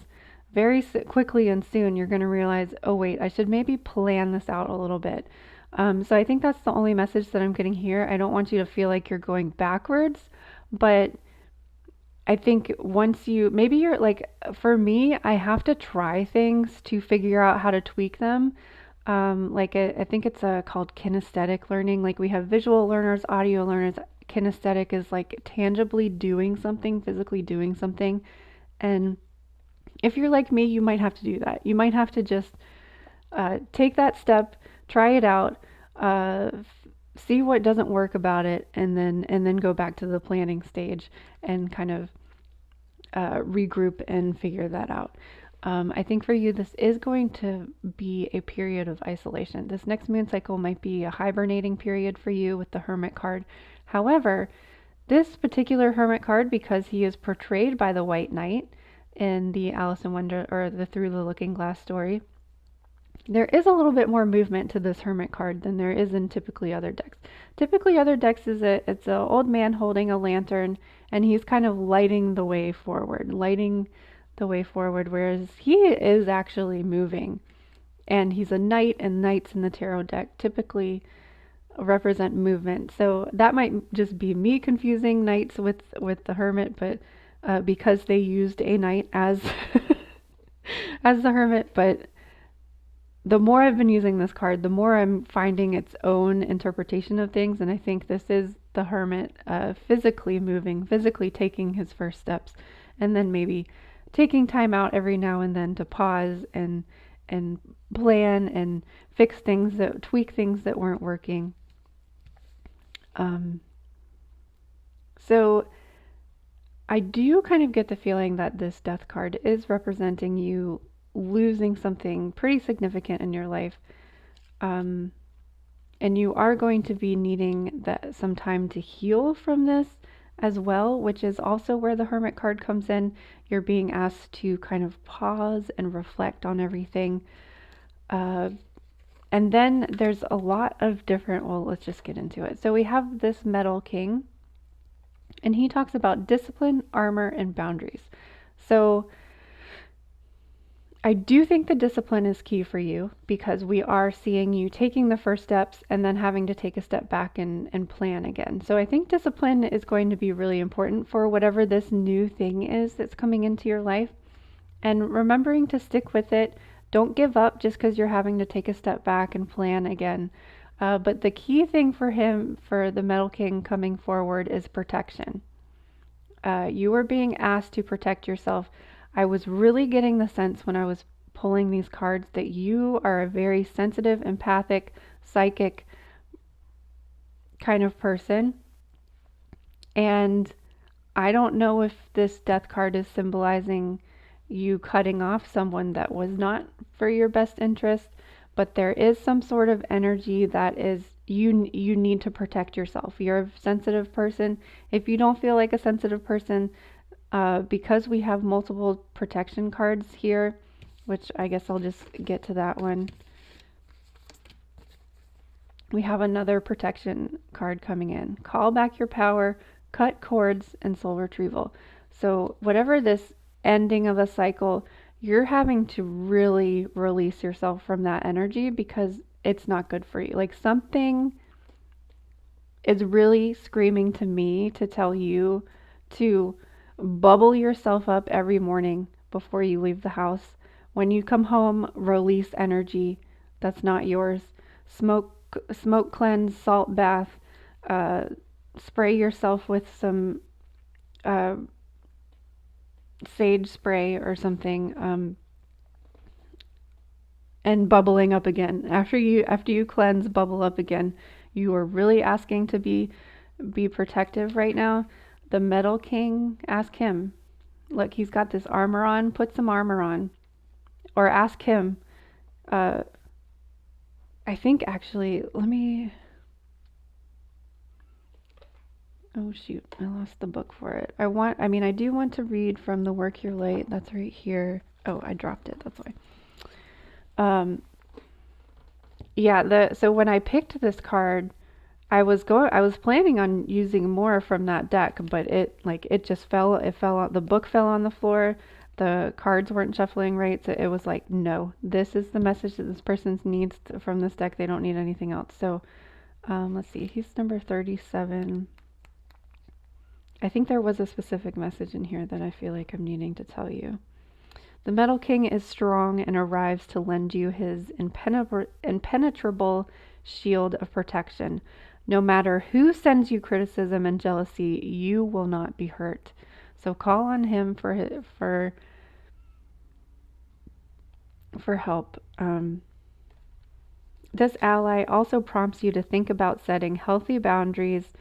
Speaker 1: very quickly and soon, you're going to realize, oh wait, I should maybe plan this out a little bit. So I think that's the only message that I'm getting here. I don't want you to feel like you're going backwards, but I think once maybe you're like, for me, I have to try things to figure out how to tweak them. Like I think it's called kinesthetic learning. Like we have visual learners, audio learners. Kinesthetic is like tangibly doing something, physically doing something. And if you're like me, you might have to do that. You might have to just take that step, try it out, see what doesn't work about it, and then go back to the planning stage and kind of regroup and figure that out. I think for you, this is going to be a period of isolation. This next moon cycle might be a hibernating period for you with the Hermit card. However, this particular Hermit card, because he is portrayed by the White Knight in the Alice in Wonder or the Through the Looking Glass story, there is a little bit more movement to this Hermit card than there is in typically other decks. Typically other decks it's an old man holding a lantern and he's kind of lighting the way forward, whereas he is actually moving. And he's a knight, and knights in the tarot deck typically represent movement. So that might just be me confusing knights with the hermit, but because they used a knight as as the hermit. But the more I've been using this card, the more I'm finding its own interpretation of things, and I think this is the hermit physically moving, physically taking his first steps, and then maybe taking time out every now and then to pause and plan and tweak things that weren't working. So I do kind of get the feeling that this death card is representing you losing something pretty significant in your life. And you are going to be needing some time to heal from this as well, which is also where the Hermit card comes in. You're being asked to kind of pause and reflect on everything. And then there's a lot of let's just get into it. So we have this Metal King, and he talks about discipline, armor, and boundaries. So I do think the discipline is key for you, because we are seeing you taking the first steps and then having to take a step back and plan again. So I think discipline is going to be really important for whatever this new thing is that's coming into your life. And remembering to stick with it. Don't give up just because you're having to take a step back and plan again. But the key thing for him, for the Metal King coming forward, is protection. You are being asked to protect yourself. I was really getting the sense when I was pulling these cards that you are a very sensitive, empathic, psychic kind of person. And I don't know if this death card is symbolizing you cutting off someone that was not for your best interest, but there is some sort of energy that is you need to protect yourself. You're a sensitive person. If you don't feel like a sensitive person, because we have multiple protection cards here, which I guess I'll just get to that one. We have another protection card coming in. Call back your power, cut cords, and soul retrieval. So whatever this ending of a cycle, you're having to really release yourself from that energy because it's not good for you. Like, something is really screaming to me to tell you to bubble yourself up every morning before you leave the house. When you come home, release energy that's not yours. Smoke cleanse, salt bath, spray yourself with some sage spray or something, and bubbling up again. After you cleanse, bubble up again. You are really asking to be protective right now. The Metal King, ask him. Look, he's got this armor on. Put some armor on, or ask him. I think actually, let me. Oh shoot, I lost the book for it. I do want to read from the Work Your Light. That's right here. Oh, I dropped it. That's why. So when I picked this card, I was planning on using more from that deck, but it just fell. It fell out. The book fell on the floor. The cards weren't shuffling right, so it was like, no, this is the message that this person needs from this deck. They don't need anything else. So, let's see. He's number 37. I think there was a specific message in here that I feel like I'm needing to tell you. The Metal King is strong and arrives to lend you his impenetrable shield of protection. No matter who sends you criticism and jealousy, you will not be hurt. So call on him for help. This ally also prompts you to think about setting healthy boundaries.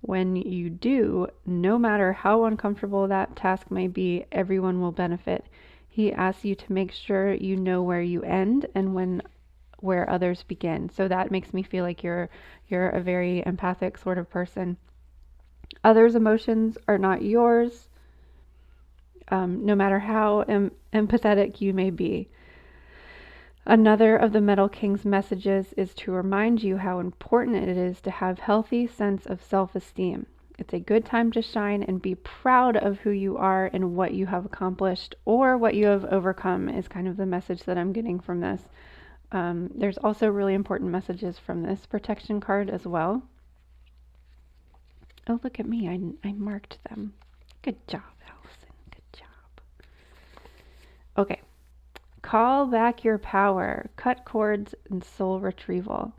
Speaker 1: When you do, no matter how uncomfortable that task may be, everyone will benefit. He asks you to make sure you know where you end and where others begin. So that makes me feel like you're a very empathic sort of person. Others' emotions are not yours, no matter how empathetic you may be. Another of the Metal King's messages is to remind you how important it is to have healthy sense of self-esteem. It's a good time to shine and be proud of who you are and what you have accomplished or what you have overcome, is kind of the message that I'm getting from this. There's also really important messages from this protection card as well. Oh, look at me. I marked them. Good job, Allison. Good job. Okay. Call back your power, cut cords, and soul retrieval.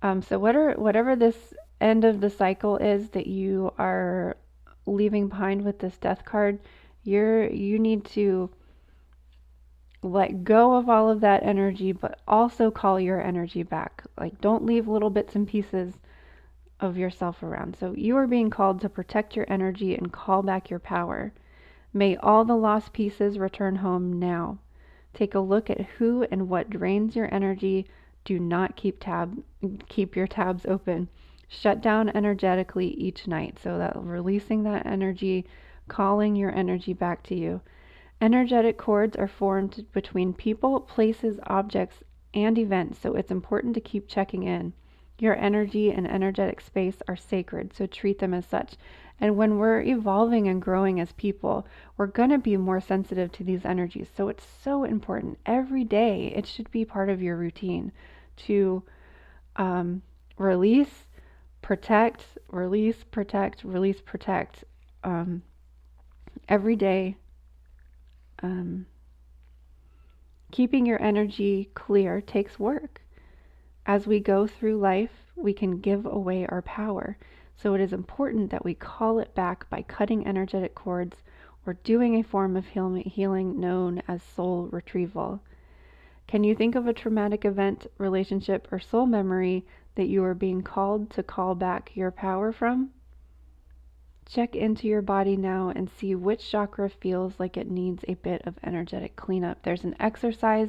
Speaker 1: So whatever this end of the cycle is that you are leaving behind with this death card, you need to let go of all of that energy, but also call your energy back. Like, don't leave little bits and pieces of yourself around. So you are being called to protect your energy and call back your power. May all the lost pieces return home now. Take a look at who and what drains your energy. Do not keep your tabs open. Shut down energetically each night. So that releasing that energy, calling your energy back to you. Energetic cords are formed between people, places, objects, and events. So it's important to keep checking in. Your energy and energetic space are sacred, so treat them as such. And when we're evolving and growing as people, we're going to be more sensitive to these energies. So it's so important. Every day, it should be part of your routine to release, protect, release, protect, release, protect. Every day, keeping your energy clear takes work. As we go through life, we can give away our power. So it is important that we call it back by cutting energetic cords or doing a form of healing known as soul retrieval. Can you think of a traumatic event, relationship, or soul memory that you are being called to call back your power from? Check into your body now and see which chakra feels like it needs a bit of energetic cleanup. There's an exercise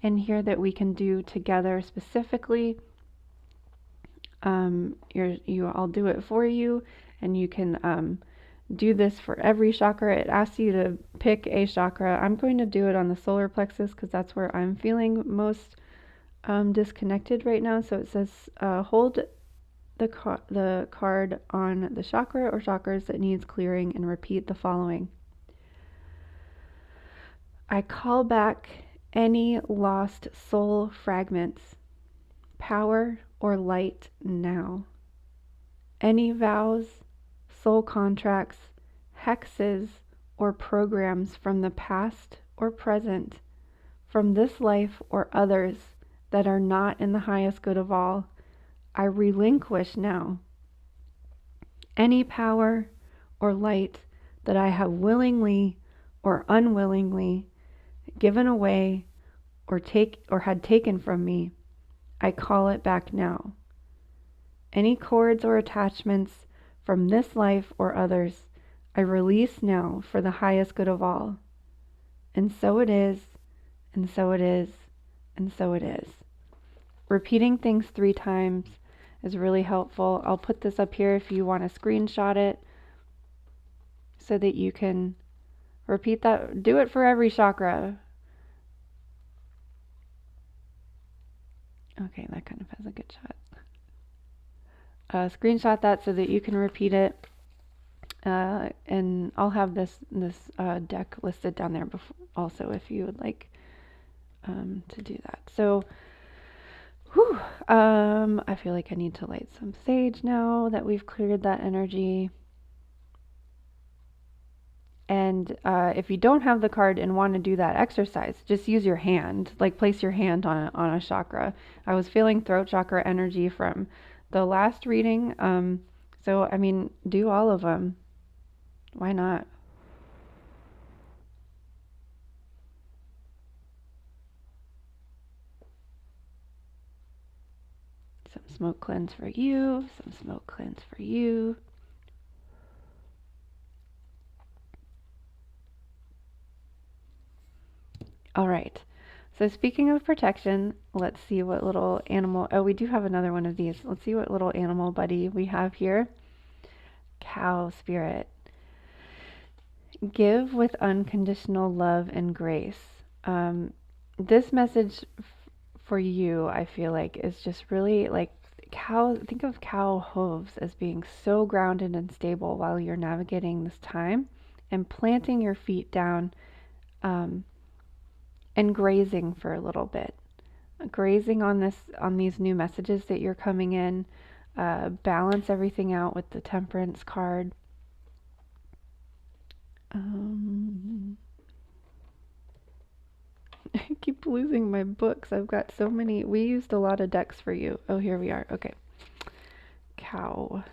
Speaker 1: in here that we can do together specifically. I'll do it for you, and you can do this for every chakra. It asks you to pick a chakra. I'm going to do it on the solar plexus because that's where I'm feeling most disconnected right now. So it says hold the card on the chakra or chakras that needs clearing and repeat the following. I call back any lost soul fragments, power or light now. Any vows, soul contracts, hexes, or programs from the past or present, from this life or others that are not in the highest good of all, I relinquish now. Any power or light that I have willingly or unwillingly given away or had taken from me, I call it back now. Any cords or attachments from this life or others, I release now for the highest good of all. And so it is, and so it is, and so it is. Repeating things 3 times is really helpful. I'll put this up here if you want to screenshot it so that you can repeat that. Do it for every chakra. Okay, that kind of has a good shot. Screenshot that so that you can repeat it. And I'll have this deck listed down there also if you would like to do that. So, I feel like I need to light some sage now that we've cleared that energy. And if you don't have the card and want to do that exercise, just use your hand. Like place your hand on a chakra. I was feeling throat chakra energy from the last reading. So I mean, do all of them. Why not? Some smoke cleanse for you. Some smoke cleanse for you. All right. So speaking of protection, let's see what little animal. Oh, we do have another one of these. Let's see what little animal buddy we have here. Cow spirit. Give with unconditional love and grace. This message for you, I feel like, is just really like cow. Think of cow hooves as being so grounded and stable while you're navigating this time, and planting your feet down and grazing for a little bit. Grazing on these new messages that you're coming in. Balance everything out with the Temperance card. I keep losing my books. I've got so many. We used a lot of decks for you. Oh, here we are. Okay. Cow.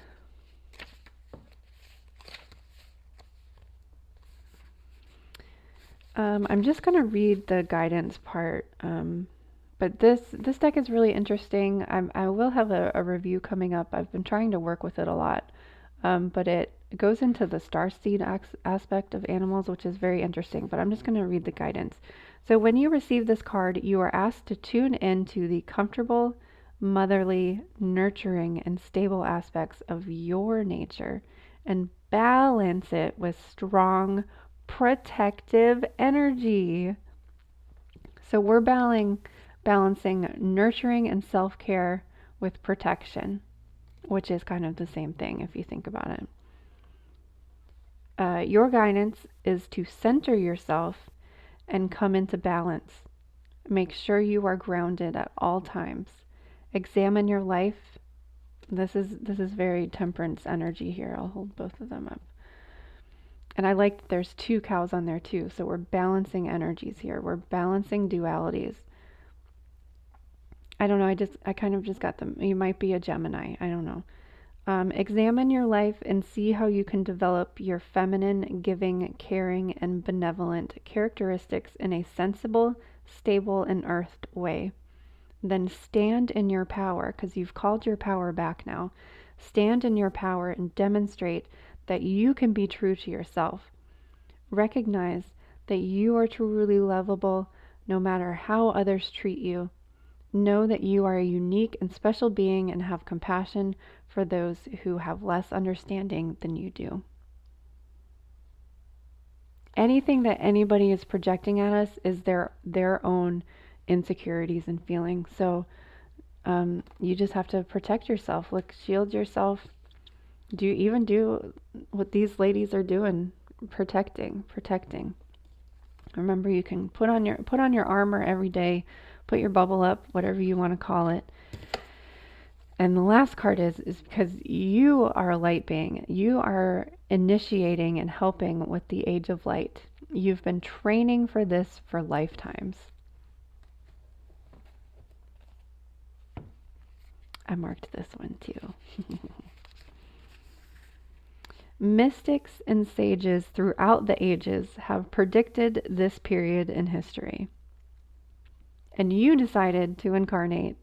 Speaker 1: I'm just going to read the guidance part. But this deck is really interesting. I will have a review coming up. I've been trying to work with it a lot. But it goes into the starseed aspect of animals, which is very interesting. But I'm just going to read the guidance. So when you receive this card, you are asked to tune into the comfortable, motherly, nurturing, and stable aspects of your nature and balance it with strong, protective energy. So we're balancing nurturing and self-care with protection, which is kind of the same thing if you think about it. Your guidance is to center yourself and come into balance. Make sure you are grounded at all times. Examine your life. This is very Temperance energy here. I'll hold both of them up. And I like that there's 2 cows on there too. So we're balancing energies here. We're balancing dualities. I don't know. I kind of just got them. You might be a Gemini. I don't know. Examine your life and see how you can develop your feminine, giving, caring, and benevolent characteristics in a sensible, stable, and earthed way. Then stand in your power, because you've called your power back now. Stand in your power and demonstrate that you can be true to yourself. Recognize that you are truly lovable no matter how others treat you. Know that you are a unique and special being and have compassion for those who have less understanding than you do. Anything that anybody is projecting at us is their own insecurities and feelings. So you just have to protect yourself. Shield yourself. Do what these ladies are doing, protecting. Remember, you can put on your armor every day. Put your bubble up, whatever you want to call it. And the last card is because you are a light being. You are initiating and helping with the age of light. You've been training for this for lifetimes. I marked this one too. Mystics and sages throughout the ages have predicted this period in history. And you decided to incarnate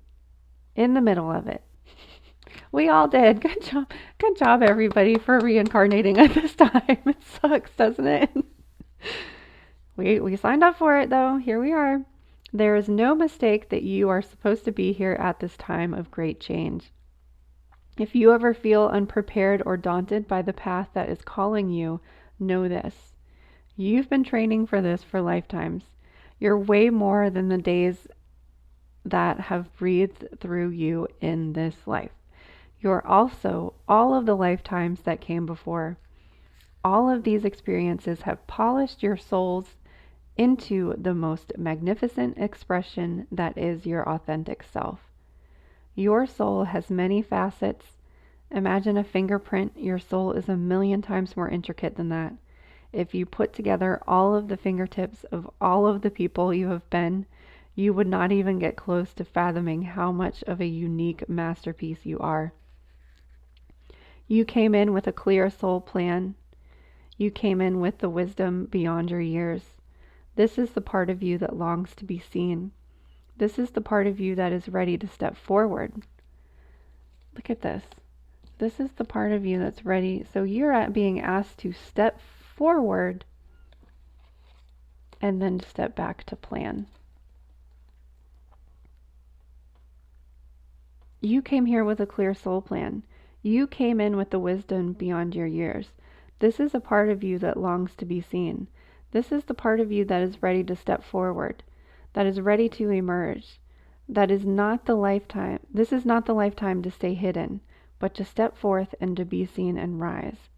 Speaker 1: in the middle of it. We all did. Good job, everybody, for reincarnating at this time. It sucks, doesn't it? We signed up for it, though. Here we are. There is no mistake that you are supposed to be here at this time of great change. If you ever feel unprepared or daunted by the path that is calling you, know this. You've been training for this for lifetimes. You're way more than the days that have breathed through you in this life. You're also all of the lifetimes that came before. All of these experiences have polished your souls into the most magnificent expression that is your authentic self. Your soul has many facets. Imagine a fingerprint. Your soul is 1,000,000 times more intricate than that. If you put together all of the fingertips of all of the people you have been, you would not even get close to fathoming how much of a unique masterpiece you are. You came in with a clear soul plan. You came in with the wisdom beyond your years. This is the part of you that longs to be seen. This is the part of you that is ready to step forward. Look at this. This is the part of you that's ready. So you're being asked to step forward and then step back to plan. You came here with a clear soul plan. You came in with the wisdom beyond your years. This is a part of you that longs to be seen. This is the part of you that is ready to step forward, that is ready to emerge. That is not the lifetime. This is not the lifetime to stay hidden, but to step forth and to be seen and rise.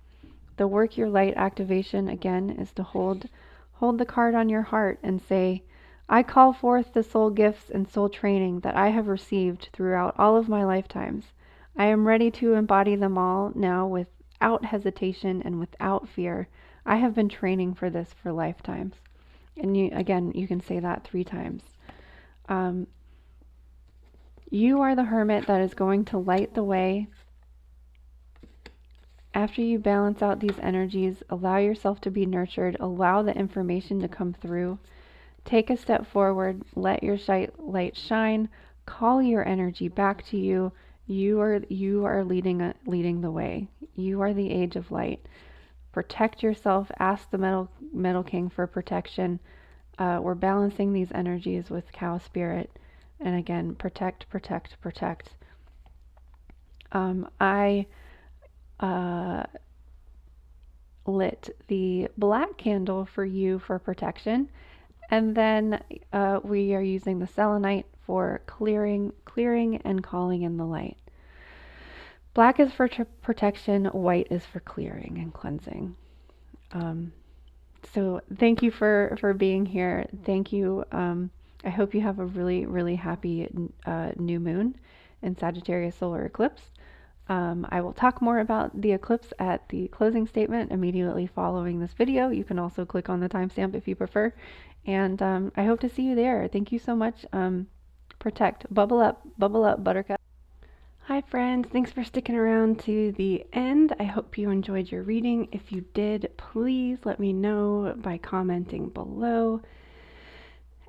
Speaker 1: The work your light activation again is to hold the card on your heart and say, I call forth the soul gifts and soul training that I have received throughout all of my lifetimes. I am ready to embody them all now without hesitation and without fear. I have been training for this for lifetimes. And you can say that 3 times. You are the hermit that is going to light the way. After you balance out these energies, allow yourself to be nurtured, allow the information to come through. Take a step forward, let your light shine, call your energy back to you. You are leading the way. You are the age of light. Protect yourself. Ask the Metal King for protection. We're balancing these energies with cow spirit. And again, protect. I lit the black candle for you for protection. And then we are using the selenite for clearing and calling in the light. Black is for protection, white is for clearing and cleansing. So thank you for being here. Thank you. I hope you have a really, really happy new moon in Sagittarius solar eclipse. I will talk more about the eclipse at the closing statement immediately following this video. You can also click on the timestamp if you prefer. And I hope to see you there. Thank you so much. Protect. Bubble up, buttercup. Hi friends, thanks for sticking around to the end. I hope you enjoyed your reading. If you did, please let me know by commenting below.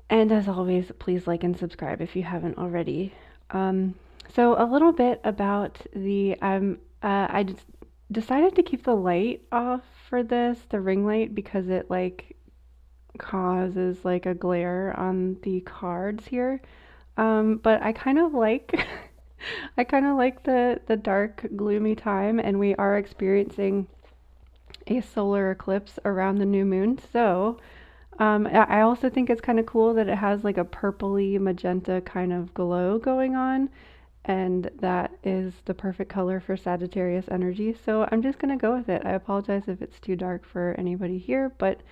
Speaker 1: And as always, please like and subscribe if you haven't already. So a little bit about the, I just decided to keep the light off for this, the ring light, because it like causes like a glare on the cards here. But I kind of like I kind of like the dark, gloomy time, and we are experiencing a solar eclipse around the new moon. So I also think it's kind of cool that it has like a purpley magenta kind of glow going on, and that is the perfect color for Sagittarius energy. So I'm just going to go with it. I apologize if it's too dark for anybody here, but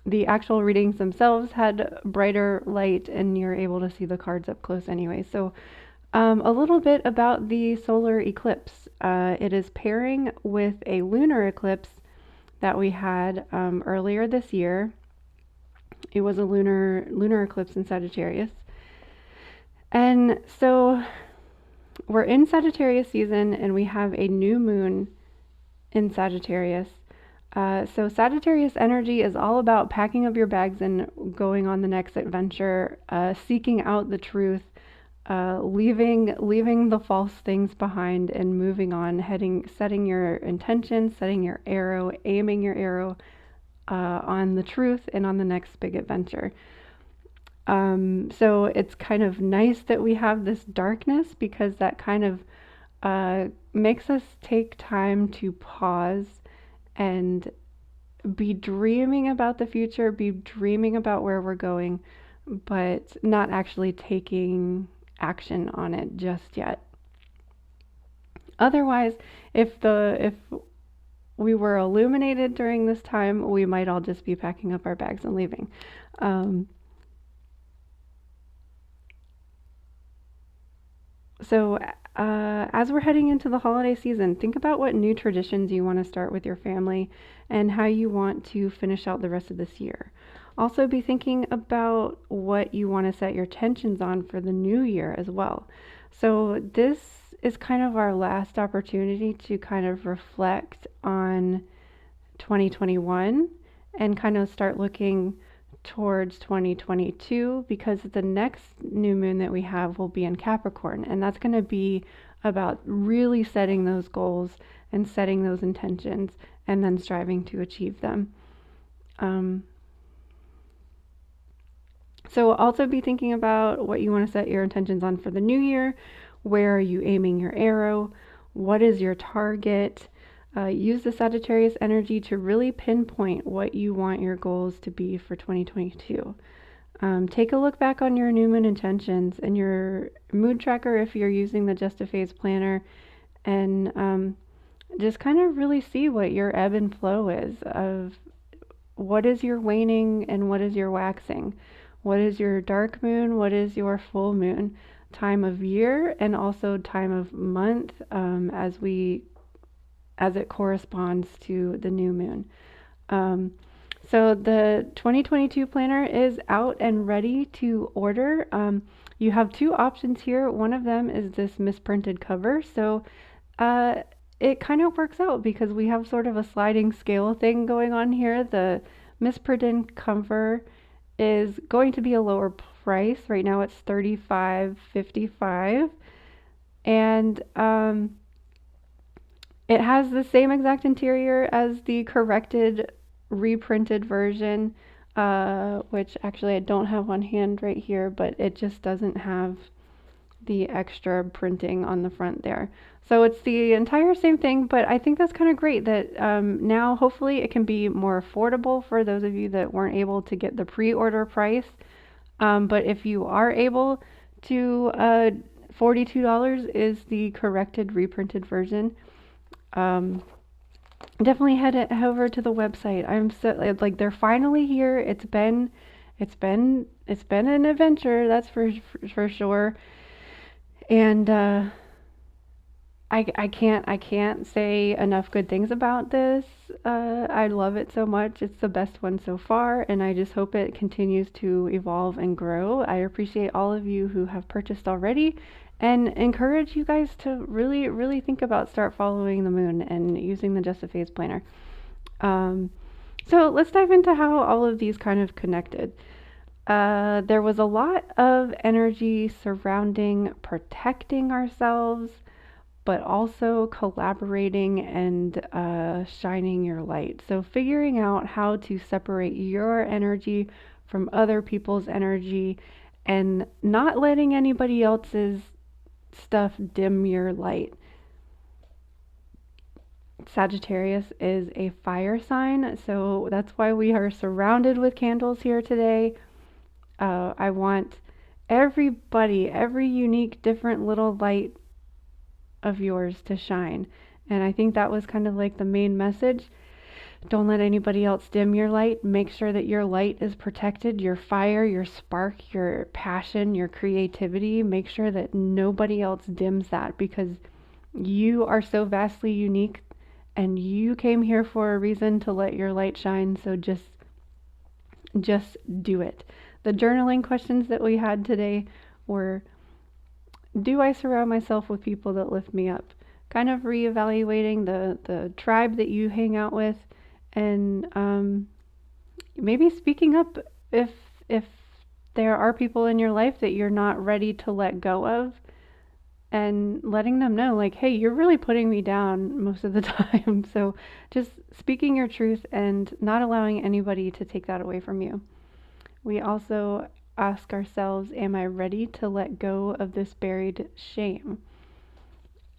Speaker 1: the actual readings themselves had brighter light, and you're able to see the cards up close anyway. So a little bit about the solar eclipse. It is pairing with a lunar eclipse that we had earlier this year. It was a lunar eclipse in Sagittarius. And so we're in Sagittarius season, and we have a new moon in Sagittarius. So Sagittarius energy is all about packing up your bags and going on the next adventure, seeking out the truth, leaving the false things behind and moving on, setting your intention, setting your arrow, aiming your arrow on the truth and on the next big adventure. So it's kind of nice that we have this darkness, because that kind of makes us take time to pause and be dreaming about the future, be dreaming about where we're going, but not actually taking action on it just yet. Otherwise, if we were illuminated during this time, we might all just be packing up our bags and leaving. So as we're heading into the holiday season, think about what new traditions you want to start with your family and how you want to finish out the rest of this year. Also be thinking about what you want to set your intentions on for the new year as well. So this is kind of our last opportunity to kind of reflect on 2021 and kind of start looking towards 2022, because the next new moon that we have will be in Capricorn, and that's going to be about really setting those goals and setting those intentions and then striving to achieve them. So also be thinking about what you want to set your intentions on for the new year. Where are you aiming your arrow? What is your target? Use the Sagittarius energy to really pinpoint what you want your goals to be for 2022. Take a look back on your new moon intentions and your mood tracker if you're using the Just a Phase planner, and just kind of really see what your ebb and flow is of what is your waning and what is your waxing. What is your dark moon? What is your full moon? Time of year and also time of month as it corresponds to the new moon. So the 2022 planner is out and ready to order. You have two options here. One of them is this misprinted cover. So it kind of works out because we have sort of a sliding scale thing going on here. The misprinted cover is going to be a lower price. Right now it's $35.55, and it has the same exact interior as the corrected, reprinted version, which actually I don't have on hand right here, but it just doesn't have the extra printing on the front there. So it's the entire same thing, but I think that's kind of great that now hopefully it can be more affordable for those of you that weren't able to get the pre-order price. But if you are able to, $42 is the corrected reprinted version. Definitely head over to the website. I'm so like they're finally here. It's been an adventure, that's for sure. And I can't say enough good things about this. I love it so much. It's the best one so far, and I just hope it continues to evolve and grow. I appreciate all of you who have purchased already, and encourage you guys to really, really think about start following the moon and using the Just a Phase planner. So let's dive into how all of these kind of connected. There was a lot of energy surrounding protecting ourselves, but also collaborating and shining your light. So figuring out how to separate your energy from other people's energy and not letting anybody else's stuff dim your light. Sagittarius is a fire sign, so that's why we are surrounded with candles here today. I want everybody, every unique, different little light of yours to shine. And I think that was kind of like the main message. Don't let anybody else dim your light. Make sure that your light is protected, your fire, your spark, your passion, your creativity. Make sure that nobody else dims that, because you are so vastly unique and you came here for a reason to let your light shine. So just do it. The journaling questions that we had today were, do I surround myself with people that lift me up? Kind of reevaluating the tribe that you hang out with, and maybe speaking up if there are people in your life that you're not ready to let go of, and letting them know, like, hey, you're really putting me down most of the time. So just speaking your truth and not allowing anybody to take that away from you. We also ask ourselves, am I ready to let go of this buried shame?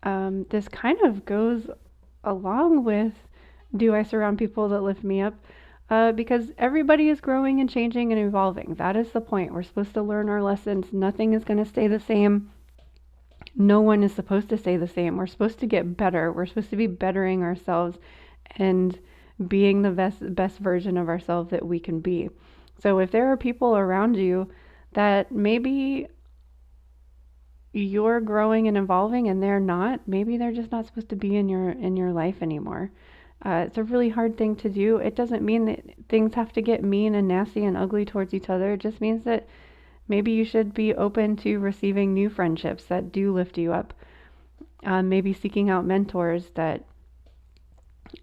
Speaker 1: This kind of goes along with, do I surround people that lift me up? Because everybody is growing and changing and evolving. That is the point. We're supposed to learn our lessons. Nothing is going to stay the same. No one is supposed to stay the same. We're supposed to get better. We're supposed to be bettering ourselves and being the best version of ourselves that we can be. So if there are people around you that maybe you're growing and evolving and they're not, maybe they're just not supposed to be in your life anymore. It's a really hard thing to do. It doesn't mean that things have to get mean and nasty and ugly towards each other. It just means that maybe you should be open to receiving new friendships that do lift you up. Maybe seeking out mentors that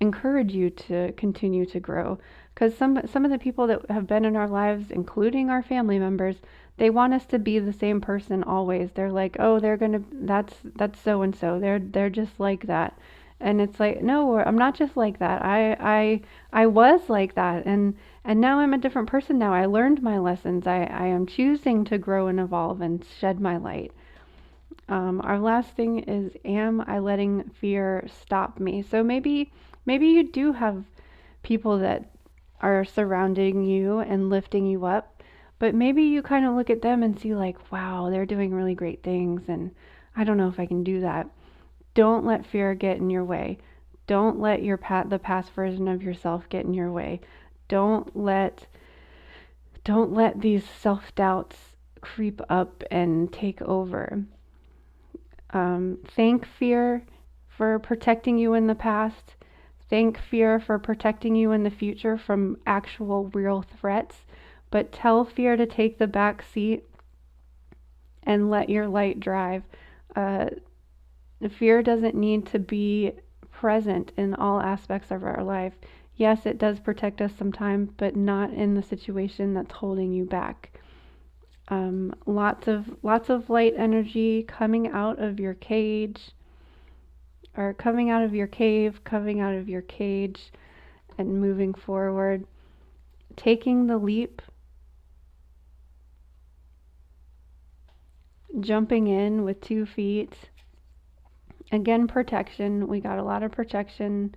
Speaker 1: encourage you to continue to grow. Because some of the people that have been in our lives, including our family members, they want us to be the same person always. They're like, oh, that's so and so. They're just like that. And it's like, no, I'm not just like that. I was like that, and now I'm a different person now. I learned my lessons. I am choosing to grow and evolve and shed my light. Our last thing is, am I letting fear stop me? So maybe you do have people that are surrounding you and lifting you up, but maybe you kind of look at them and see like, wow, they're doing really great things, and I don't know if I can do that. Don't let fear get in your way. Don't let the past version of yourself get in your way. Don't let these self-doubts creep up and take over. Thank fear for protecting you in the past. Thank fear for protecting you in the future from actual real threats. But tell fear to take the back seat and let your light drive. Fear doesn't need to be present in all aspects of our life. Yes, it does protect us sometimes, but not in the situation that's holding you back. Lots of light energy coming out of your cage, or coming out of your cave, coming out of your cage, and moving forward, taking the leap, jumping in with 2 feet. Again, protection. We got a lot of protection.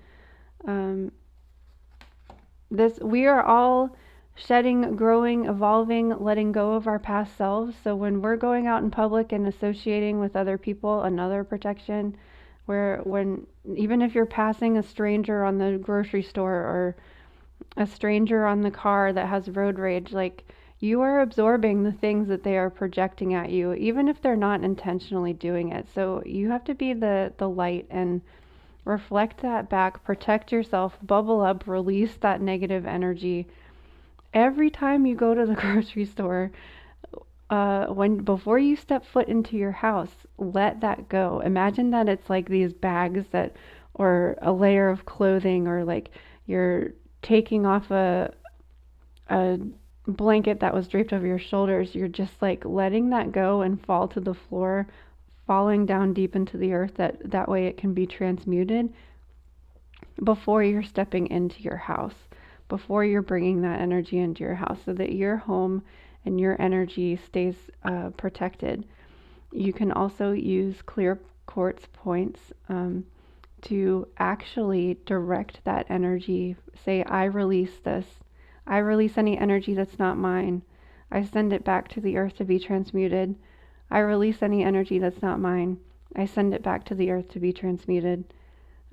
Speaker 1: We are all shedding, growing, evolving, letting go of our past selves. So when we're going out in public and associating with other people, another protection, when even if you're passing a stranger on the grocery store or a stranger on the car that has road rage, like, you are absorbing the things that they are projecting at you, even if they're not intentionally doing it. So you have to be the light and reflect that back, protect yourself, bubble up, release that negative energy. Every time you go to the grocery store, before you step foot into your house, let that go. Imagine that it's like these bags that, or a layer of clothing, or like you're taking off a blanket that was draped over your shoulders. You're just like letting that go and fall to the floor, falling down deep into the earth. That way it can be transmuted before you're stepping into your house, before you're bringing that energy into your house, so that your home and your energy stays protected. You can also use clear quartz points to actually direct that energy. Say, I release this. I release any energy that's not mine. I send it back to the earth to be transmuted. I release any energy that's not mine. I send it back to the earth to be transmuted.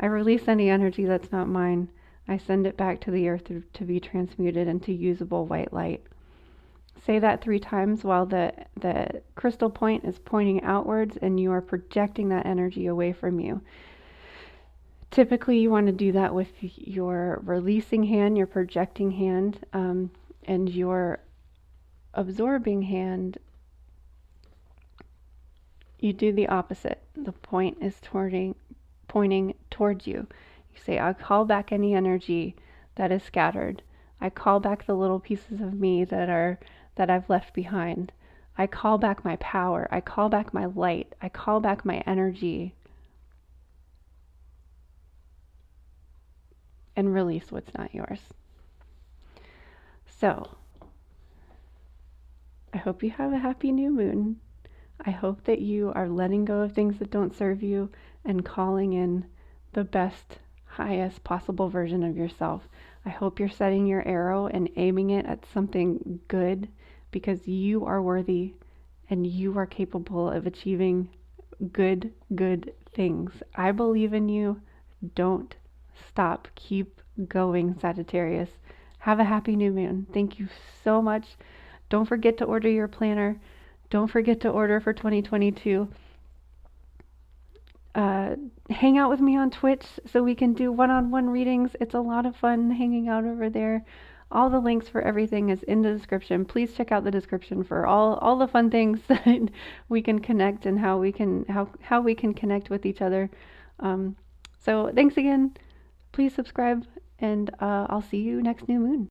Speaker 1: I release any energy that's not mine. I send it back to the earth to be transmuted into usable white light. Say that 3 times while the crystal point is pointing outwards and you are projecting that energy away from you. Typically, you want to do that with your releasing hand, your projecting hand, and your absorbing hand. You do the opposite. The point is pointing towards you. You say, I call back any energy that is scattered. I call back the little pieces of me that I've left behind. I call back my power. I call back my light. I call back my energy. And release what's not yours. So, I hope you have a happy new moon. I hope that you are letting go of things that don't serve you and calling in the best, highest possible version of yourself. I hope you're setting your arrow and aiming it at something good, because you are worthy and you are capable of achieving good things. I believe in you. Don't stop. Keep going, Sagittarius. Have a happy new moon. Thank you so much. Don't forget to order your planner. Don't forget to order for 2022. Hang out with me on Twitch so we can do one-on-one readings. It's a lot of fun hanging out over there. All the links for everything is in the description. Please check out the description for all the fun things that we can connect and how we can connect with each other. So thanks again. Please subscribe, and I'll see you next new moon.